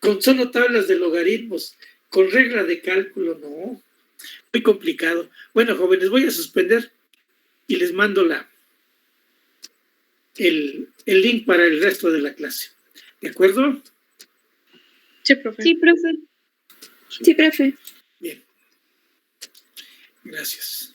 con solo tablas de logaritmos, con regla de cálculo, no, muy complicado. Bueno, jóvenes, voy a suspender y les mando el link para el resto de la clase. ¿De acuerdo? Sí, profe. Sí, profe. Sí, profe. Bien. Gracias.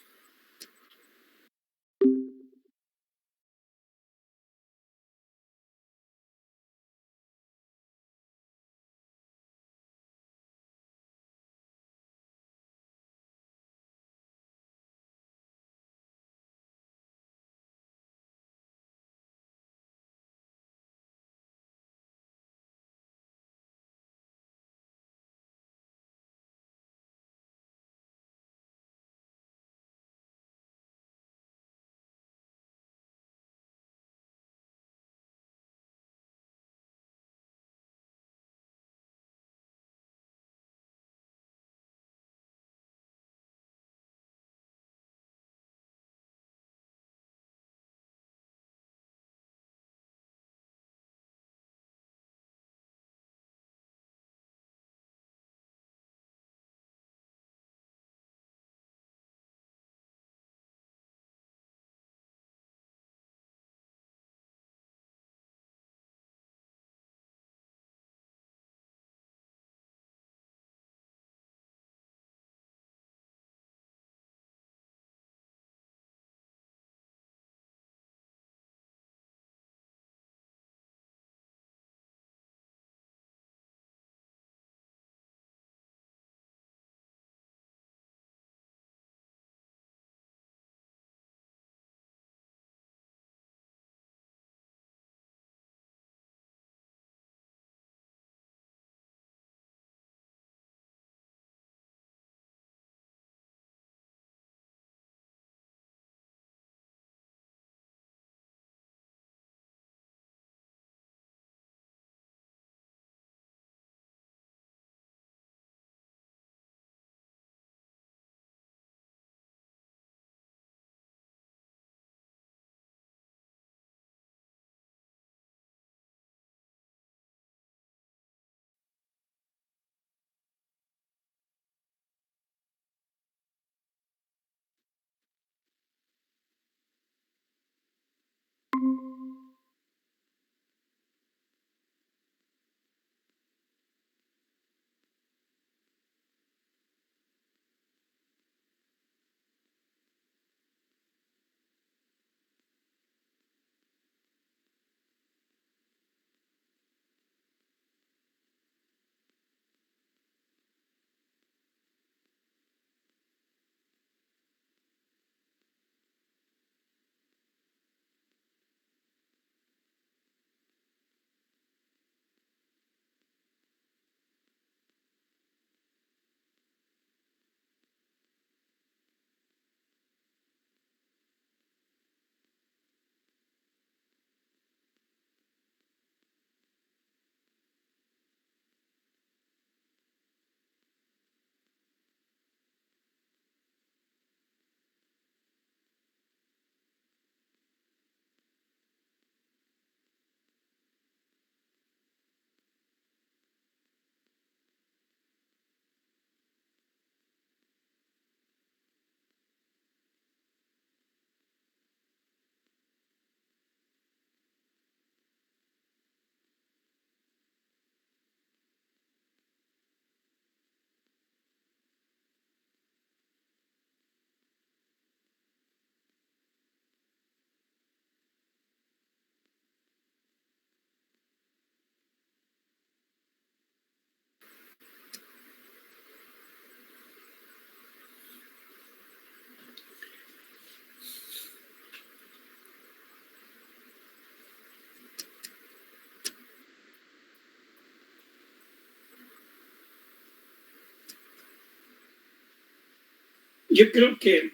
Yo creo que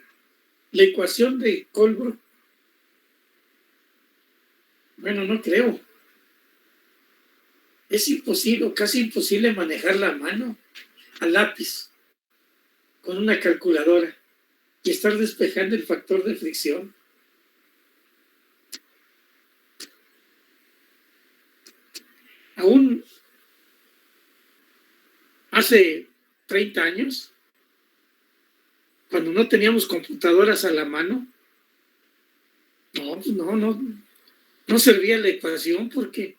la ecuación de Colbrook, bueno, no creo. Es imposible, casi imposible manejarla a mano, a lápiz, con una calculadora y estar despejando el factor de fricción. Aún hace 30 años, cuando no teníamos computadoras a la mano, no servía la ecuación porque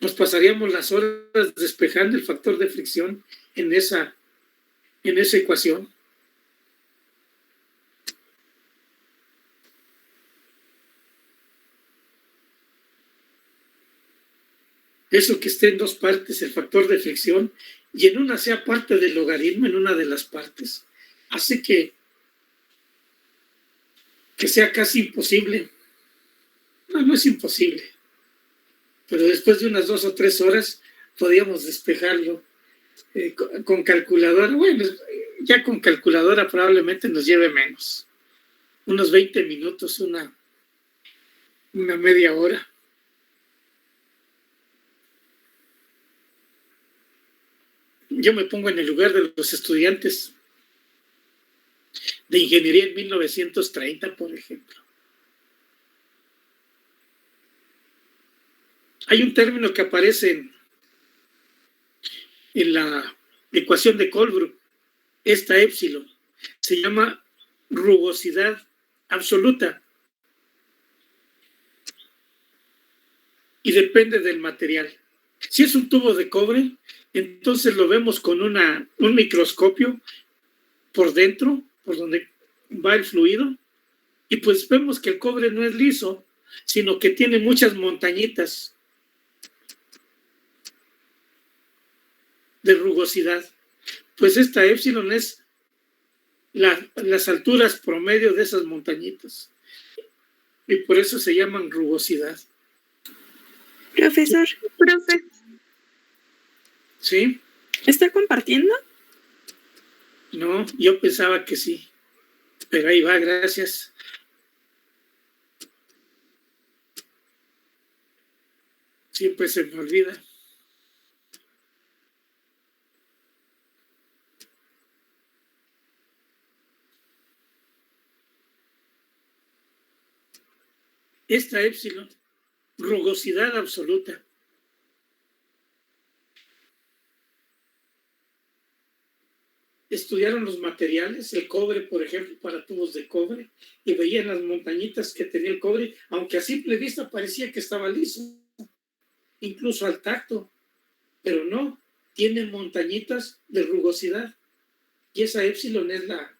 nos pasaríamos las horas despejando el factor de fricción en esa ecuación. Eso que esté en dos partes, el factor de fricción, y en una sea parte del logaritmo, en una de las partes, hace que sea casi imposible. No es imposible, pero después de unas 2 o 3 horas podíamos despejarlo con calculadora. Bueno, ya con calculadora probablemente nos lleve menos, unos 20 minutos, una media hora. Yo me pongo en el lugar de los estudiantes de ingeniería en 1930, por ejemplo. Hay un término que aparece en la ecuación de Colbrook, esta épsilon, se llama rugosidad absoluta y depende del material. Si es un tubo de cobre, entonces lo vemos con un microscopio por dentro, por donde va el fluido, y pues vemos que el cobre no es liso, sino que tiene muchas montañitas de rugosidad. Pues esta épsilon es las alturas promedio de esas montañitas, y por eso se llaman rugosidad. Profesor. Profe. ¿Sí? ¿Está compartiendo? No, yo pensaba que sí, pero ahí va, gracias. Siempre se me olvida. Esta épsilon, rugosidad absoluta. Estudiaron los materiales, el cobre, por ejemplo, para tubos de cobre, y veían las montañitas que tenía el cobre, aunque a simple vista parecía que estaba liso, incluso al tacto, pero no, tiene montañitas de rugosidad, y esa épsilon es la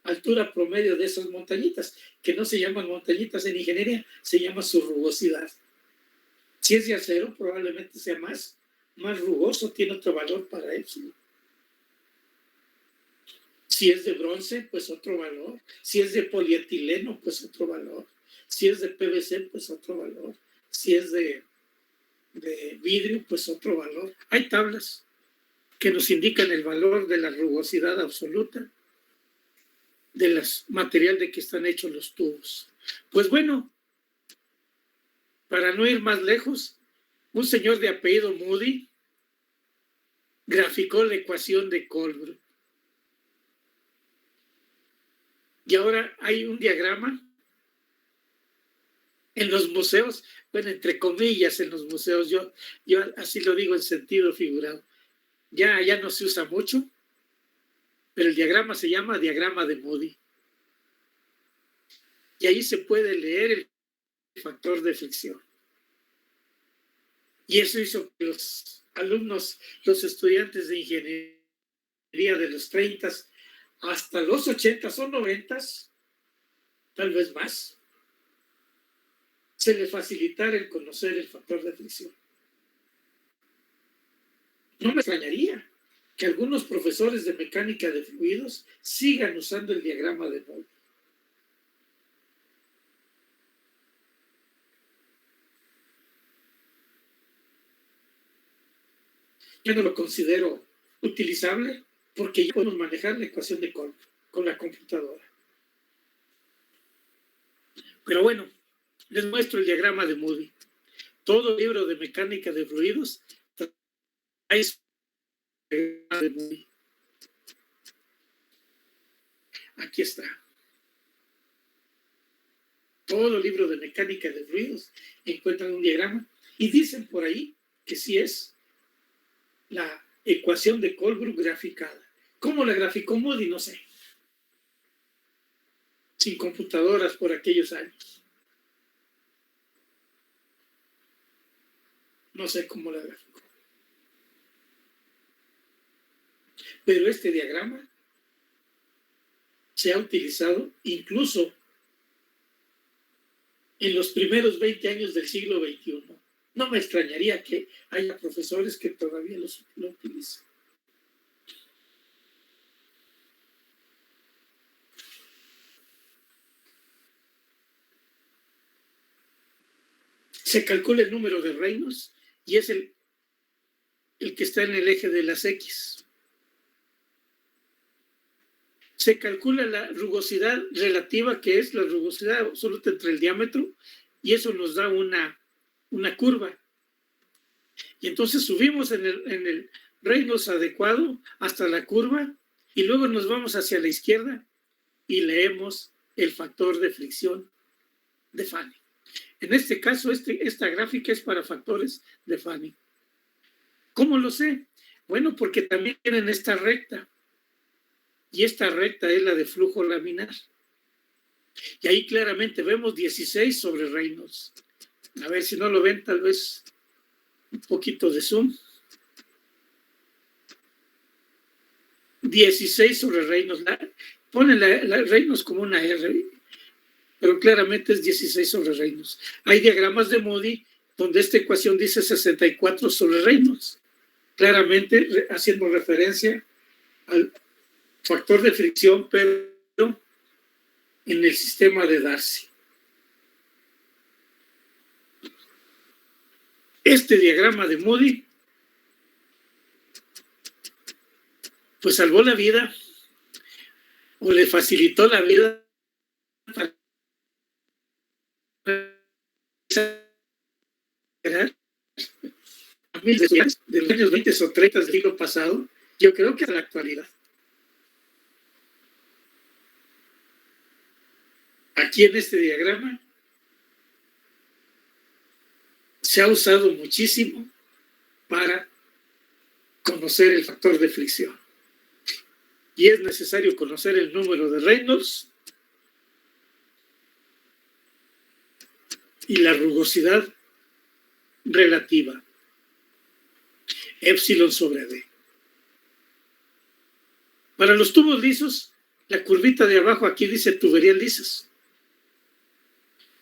altura promedio de esas montañitas, que no se llaman montañitas en ingeniería, se llama su rugosidad. Si es de acero, probablemente sea más rugoso, tiene otro valor para épsilon. Si es de bronce, pues otro valor. Si es de polietileno, pues otro valor. Si es de PVC, pues otro valor. Si es de vidrio, pues otro valor. Hay tablas que nos indican el valor de la rugosidad absoluta del material de que están hechos los tubos. Pues bueno, para no ir más lejos, un señor de apellido Moody graficó la ecuación de Colbrook. Y ahora hay un diagrama en los museos, bueno, entre comillas en los museos, yo así lo digo en sentido figurado. Ya no se usa mucho, pero el diagrama se llama diagrama de Moody. Y ahí se puede leer el factor de fricción. Y eso hizo que los alumnos, los estudiantes de ingeniería de los 30 hasta los 80 o 90, tal vez más, se les facilitara el conocer el factor de fricción. No me extrañaría que algunos profesores de mecánica de fluidos sigan usando el diagrama de Moody. Yo no lo considero utilizable porque ya podemos manejar la ecuación de con la computadora. Pero bueno, les muestro el diagrama de Moody. Todo libro de mecánica de fluidos trae su diagrama de Moody. Aquí está. Todo libro de mecánica de fluidos encuentran un diagrama y dicen por ahí que sí es la ecuación de Colbrook graficada. ¿Cómo la graficó Moody? No sé. Sin computadoras por aquellos años. No sé cómo la graficó. Pero este diagrama se ha utilizado incluso en los primeros 20 años del siglo XXI. No me extrañaría que haya profesores que todavía lo utilicen. Se calcula el número de Reynolds y es el que está en el eje de las X. Se calcula la rugosidad relativa, que es la rugosidad absoluta entre el diámetro, y eso nos da una curva. Y entonces subimos en el Reynolds adecuado hasta la curva y luego nos vamos hacia la izquierda y leemos el factor de fricción de Fanning. En este caso, esta gráfica es para factores de Fanning. ¿Cómo lo sé? Bueno, porque también tienen esta recta. Y esta recta es la de flujo laminar. Y ahí claramente vemos 16 sobre Reynolds. A ver si no lo ven, tal vez un poquito de zoom. 16 sobre Reynolds. Ponen la Reynolds como una R, pero claramente es 16 sobre Reynolds. Hay diagramas de Moody donde esta ecuación dice 64 sobre Reynolds. Claramente haciendo referencia al factor de fricción, pero en el sistema de Darcy. Este diagrama de Moody pues salvó la vida o le facilitó la vida para de los años 20 o 30 del siglo pasado, yo creo que a la actualidad. Aquí en este diagrama se ha usado muchísimo para conocer el factor de fricción. Y es necesario conocer el número de Reynolds y la rugosidad relativa, epsilon sobre D. Para los tubos lisos, la curvita de abajo aquí dice tuberías lisas.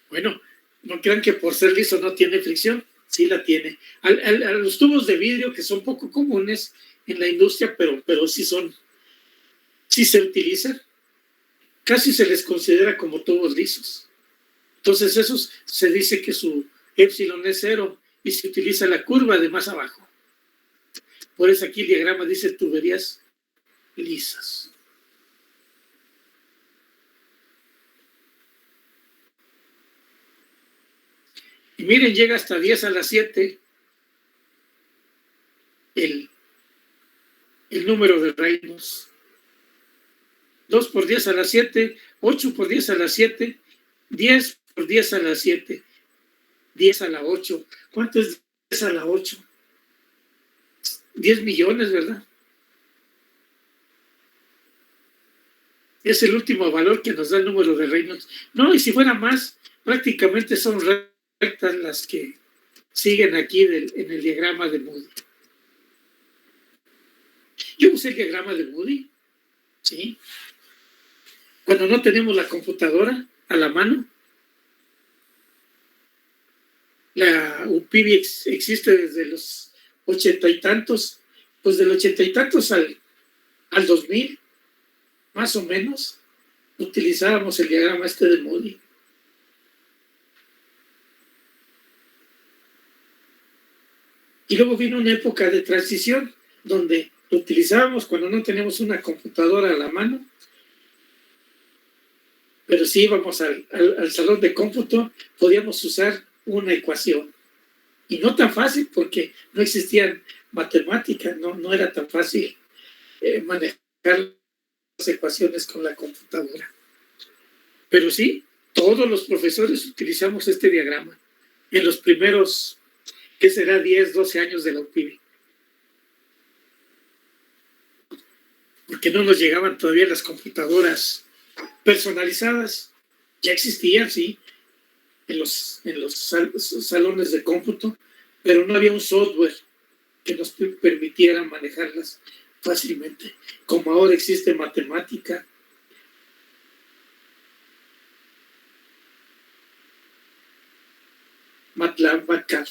Bueno, no crean que por ser liso no tiene fricción, sí la tiene. A los tubos de vidrio, que son poco comunes en la industria, pero sí se utilizan, casi se les considera como tubos lisos. Entonces esos se dice que su epsilon es 0 y se utiliza la curva de más abajo. Por eso aquí el diagrama dice tuberías lisas. Y miren, llega hasta 10 a la 7 el número de Reynolds. 2 por 10 a la 7, 8 por 10 a la 7, 10 por 10 a la 7, 10 a la 8. ¿Cuánto es 10 a la 8? 10 millones, ¿verdad? Es el último valor que nos da el número de Reynolds. No, y si fuera más, prácticamente son rectas las que siguen aquí en el diagrama de Moody. Yo usé el diagrama de Moody, ¿sí? Cuando no tenemos la computadora a la mano. La UPIBI existe desde los 80 y tantos, pues del 80 y tantos al 2000, más o menos, utilizábamos el diagrama de Moody. Y luego vino una época de transición donde lo utilizábamos cuando no teníamos una computadora a la mano Pero si íbamos al salón de cómputo, podíamos usar una ecuación. Y no tan fácil porque no existían matemáticas, no era tan fácil manejar las ecuaciones con la computadora. Pero sí, todos los profesores utilizamos este diagrama en los primeros, ¿qué será? 10, 12 años de la UPIBI. Porque no nos llegaban todavía las computadoras personalizadas. Ya existían, sí, en los salones de cómputo, pero no había un software que nos permitiera manejarlas fácilmente. Como ahora existe matemática, MATLAB, MATCAD,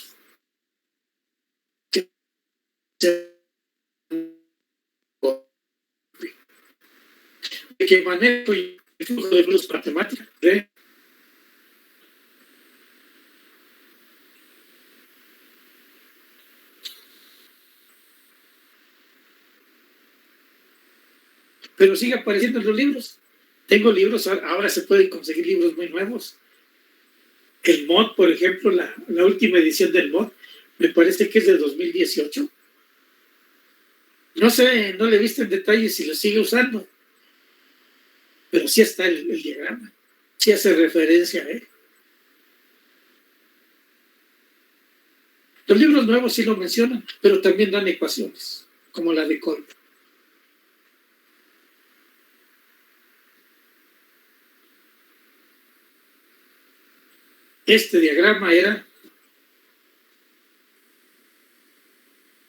que manejo y el flujo de luz matemática. Pero sigue apareciendo en los libros. Tengo libros, ahora se pueden conseguir libros muy nuevos. El MOD, por ejemplo, la última edición del MOD, me parece que es de 2018. No sé, no le he visto en detalle si lo sigue usando, pero sí está el diagrama, sí hace referencia a él. Los libros nuevos sí lo mencionan, pero también dan ecuaciones, como la de Colby. Este diagrama era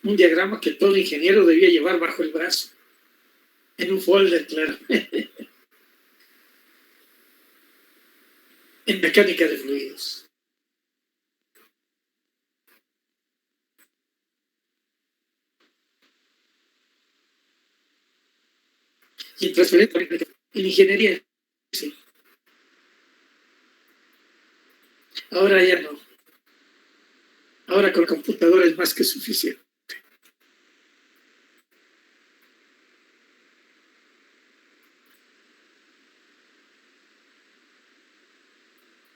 un diagrama que todo ingeniero debía llevar bajo el brazo, en un folder, claro. En mecánica de fluidos. Y en transferencia, en ingeniería, sí. Ahora ya no. Ahora con computadora es más que suficiente.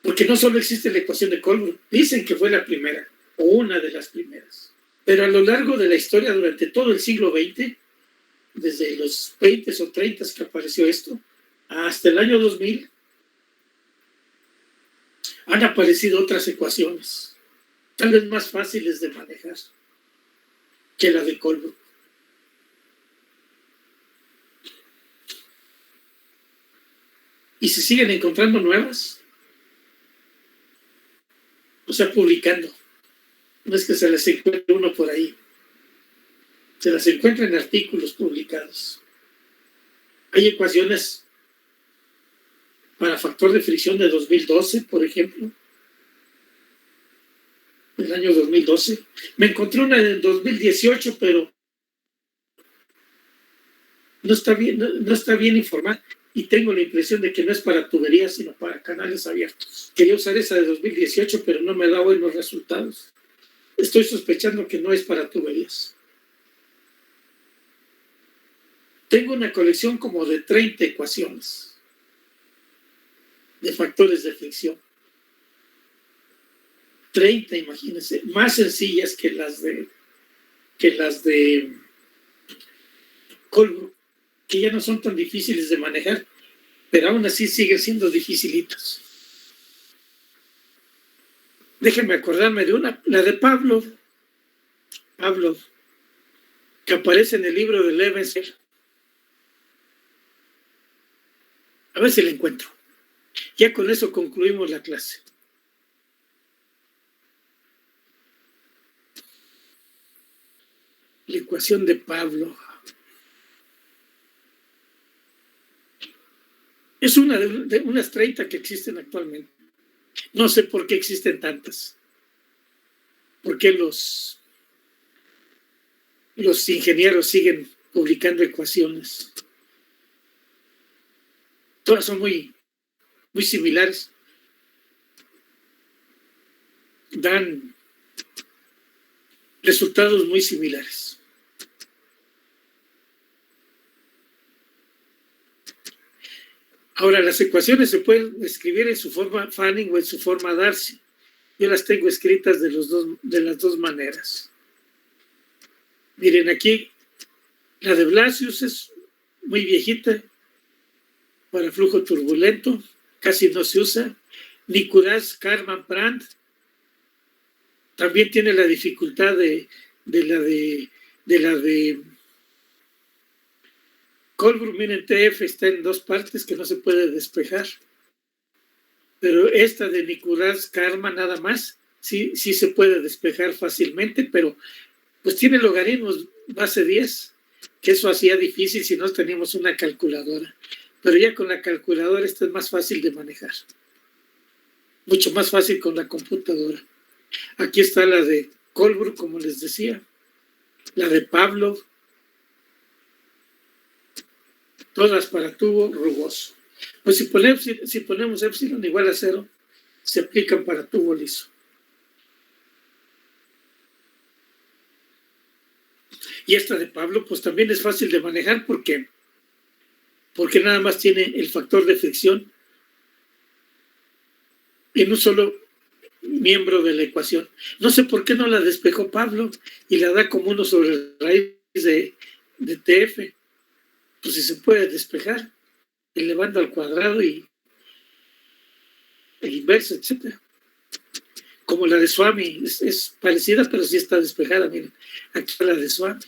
Porque no solo existe la ecuación de Colburn, dicen que fue la primera, o una de las primeras. Pero a lo largo de la historia, durante todo el siglo XX, desde los 20 o 30 que apareció esto, hasta el año 2000, han aparecido otras ecuaciones, tal vez más fáciles de manejar que la de Colburn. Y se siguen encontrando nuevas, o sea, publicando. No es que se les encuentre uno por ahí, se las encuentra en artículos publicados. Hay ecuaciones para factor de fricción de 2012, por ejemplo, el año 2012. Me encontré una en 2018, pero no está bien informada y tengo la impresión de que no es para tuberías, sino para canales abiertos. Quería usar esa de 2018, pero no me da buenos resultados. Estoy sospechando que no es para tuberías. Tengo una colección como de 30 ecuaciones de factores de fricción. 30, imagínense, más sencillas que las de Colburn, que ya no son tan difíciles de manejar, pero aún así siguen siendo dificilitas. Déjenme acordarme de una, la de Pavlov, que aparece en el libro de Levenser. A ver si la encuentro. Ya con eso concluimos la clase. La ecuación de Pavlov. Es una de unas 30 que existen actualmente. No sé por qué existen tantas. ¿Por qué los ingenieros siguen publicando ecuaciones? Todas son muy similares. Dan resultados muy similares. Ahora, las ecuaciones se pueden escribir en su forma Fanning o en su forma Darcy. Yo las tengo escritas de las dos maneras. Miren, aquí la de Blasius es muy viejita para flujo turbulento, casi no se usa. Nicolas Karman-Brand también tiene la dificultad de la de Colbrook. Miren, TF está en dos partes que no se puede despejar. Pero esta de Nicolas Karman nada más, sí se puede despejar fácilmente, pero pues tiene logaritmos base 10, que eso hacía difícil si no teníamos una calculadora. Pero ya con la calculadora esto es más fácil de manejar. Mucho más fácil con la computadora. Aquí está la de Colbrook, como les decía. La de Pavlov. Todas para tubo rugoso. Pues si ponemos epsilon igual a 0, se aplican para tubo liso. Y esta de Pablo, pues también es fácil de manejar porque nada más tiene el factor de fricción en un solo miembro de la ecuación. No sé por qué no la despejó Pablo y la da como 1 sobre raíz de TF. Pues si se puede despejar, elevando al cuadrado y el inverso, etcétera. Como la de Swami, es parecida, pero sí está despejada. Miren, aquí está la de Swami.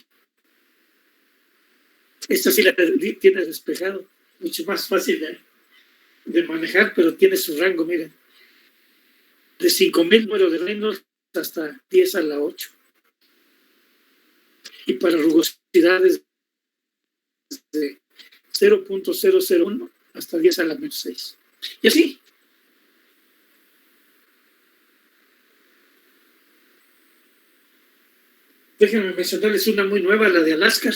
Esta sí la tiene despejado, mucho más fácil de manejar, pero tiene su rango, miren, de 5,000 número de Reynolds hasta 10 a la 8. Y para rugosidades de 0.001 hasta 10 a la menos 6. Y así. Déjenme mencionarles una muy nueva, la de Alaska.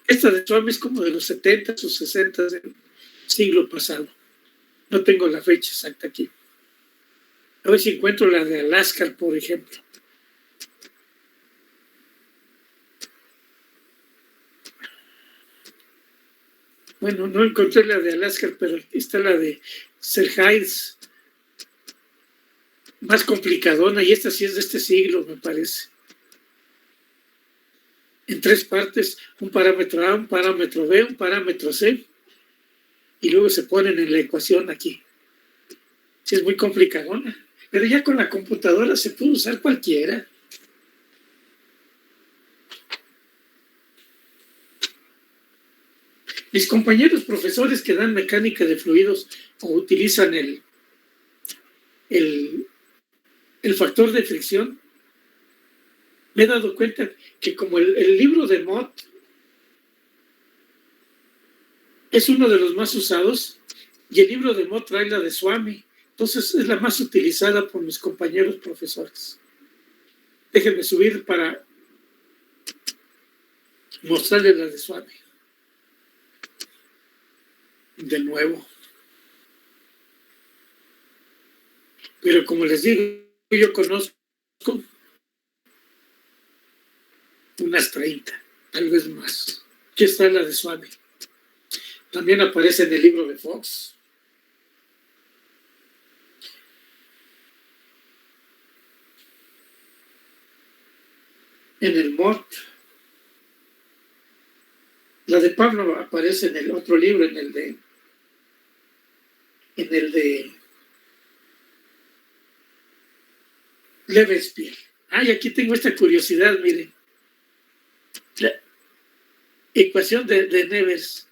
Esta de Swami es como de los 70 o 60 del siglo pasado. No tengo la fecha exacta aquí. A ver si encuentro la de Alaska, por ejemplo. Bueno, no encontré la de Alaska, pero está la de Serhaiz, más complicadona, y esta sí es de este siglo, me parece. En 3 partes, un parámetro A, un parámetro B, un parámetro C, y luego se ponen en la ecuación aquí. Sí, es muy complicadona, pero ya con la computadora se puede usar cualquiera. Mis compañeros profesores que dan mecánica de fluidos o utilizan el factor de fricción, me he dado cuenta que como el libro de Mott es uno de los más usados y el libro de Mott trae la de Swami, entonces es la más utilizada por mis compañeros profesores. Déjenme subir para mostrarles la de Swami. De nuevo. Pero como les digo, yo conozco unas 30, tal vez más. Aquí está la de Swami. También aparece en el libro de Fox. En el Mott. La de Pablo aparece en el otro libro, en el de Levenspiel. Y aquí tengo esta curiosidad, miren. La ecuación de Nevers.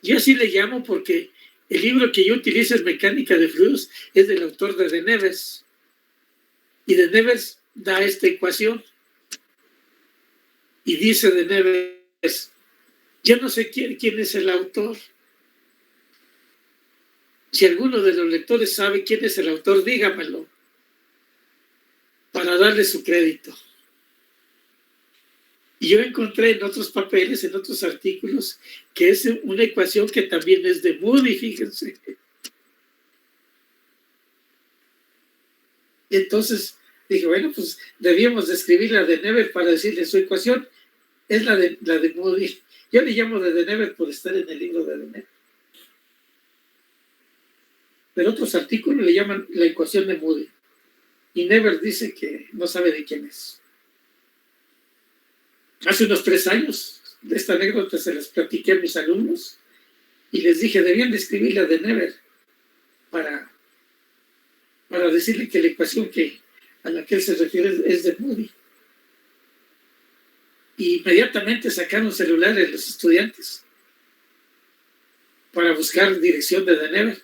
Yo así le llamo porque el libro que yo utilizo en mecánica de fluidos es del autor de Nevers. Y de Nevers da esta ecuación. Y dice de Nevers, yo no sé quién es el autor. Si alguno de los lectores sabe quién es el autor, dígamelo, para darle su crédito. Y yo encontré en otros papeles, en otros artículos, que es una ecuación que también es de Moody, fíjense. Y entonces dije, bueno, pues debíamos de escribir la de Nevers para decirle su ecuación. Es la de Moody. Yo le llamo de Nevers por estar en el libro de Nevers. pero otros artículos le llaman la ecuación de Moody. Y Never dice que no sabe de quién es. Hace unos 3 años, de esta anécdota se las platiqué a mis alumnos y les dije, debían de escribir la de Never para decirle que la ecuación a la que él se refiere es de Moody. Y inmediatamente sacaron celulares los estudiantes para buscar dirección de Never.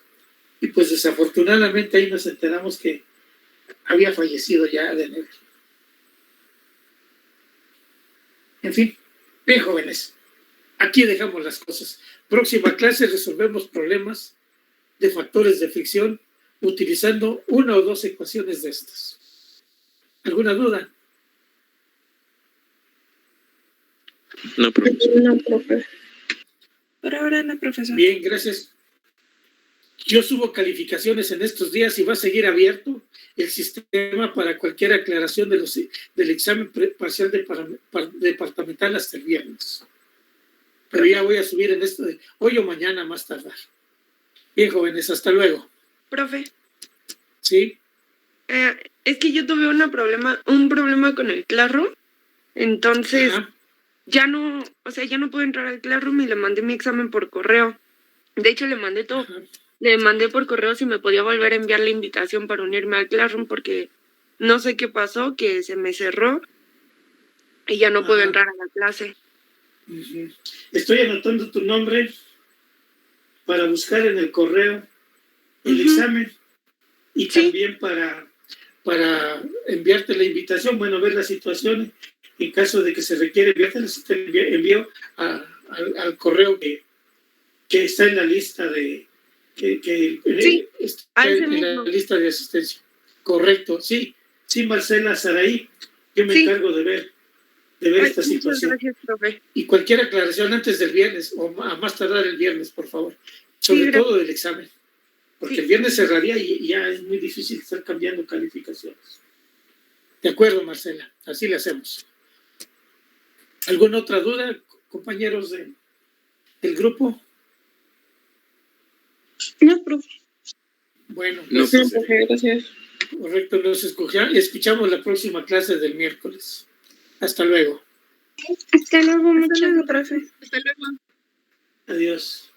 Y pues desafortunadamente ahí nos enteramos que había fallecido ya Never. En fin, bien jóvenes, aquí dejamos las cosas. Próxima clase resolvemos problemas de factores de fricción utilizando 1 o 2 ecuaciones de estas. ¿Alguna duda? No, profesor. No, profe. Por ahora no, profesor. Bien, gracias. Yo subo calificaciones en estos días y va a seguir abierto el sistema para cualquier aclaración del examen parcial departamental hasta el viernes. Pero ya voy a subir en esto de hoy o mañana más tardar. Bien, jóvenes, hasta luego. Profe, ¿Sí? es que yo tuve un problema con el Classroom, entonces Ajá. ya no puedo entrar al Classroom y le mandé mi examen por correo. De hecho, le mandé todo. Ajá. Le mandé por correo si me podía volver a enviar la invitación para unirme al Classroom porque no sé qué pasó, que se me cerró y ya no puedo Ajá. entrar a la clase. Uh-huh. Estoy anotando tu nombre para buscar en el correo el examen y Sí. también para enviarte la invitación, bueno, ver la situación. En caso de que se requiere enviártela, te envío al correo que está en la lista de Sí, está a ese en la mismo. lista de asistencia. Correcto, sí, Marcela Saraí, yo me Sí. encargo de ver Ay, esta muchas situación. gracias, profe. Y cualquier aclaración antes del viernes o a más tardar el viernes, por favor. Sobre gracias. todo del examen. Porque Sí. el viernes cerraría y ya es muy difícil estar cambiando calificaciones. De acuerdo, Marcela, así le hacemos. ¿Alguna otra duda, compañeros del grupo? No, profe. Bueno, No, pues, profe, gracias. correcto, nos escuchamos la próxima clase del miércoles. Hasta luego. Hasta luego, muchas gracias, profe. Hasta luego. Adiós.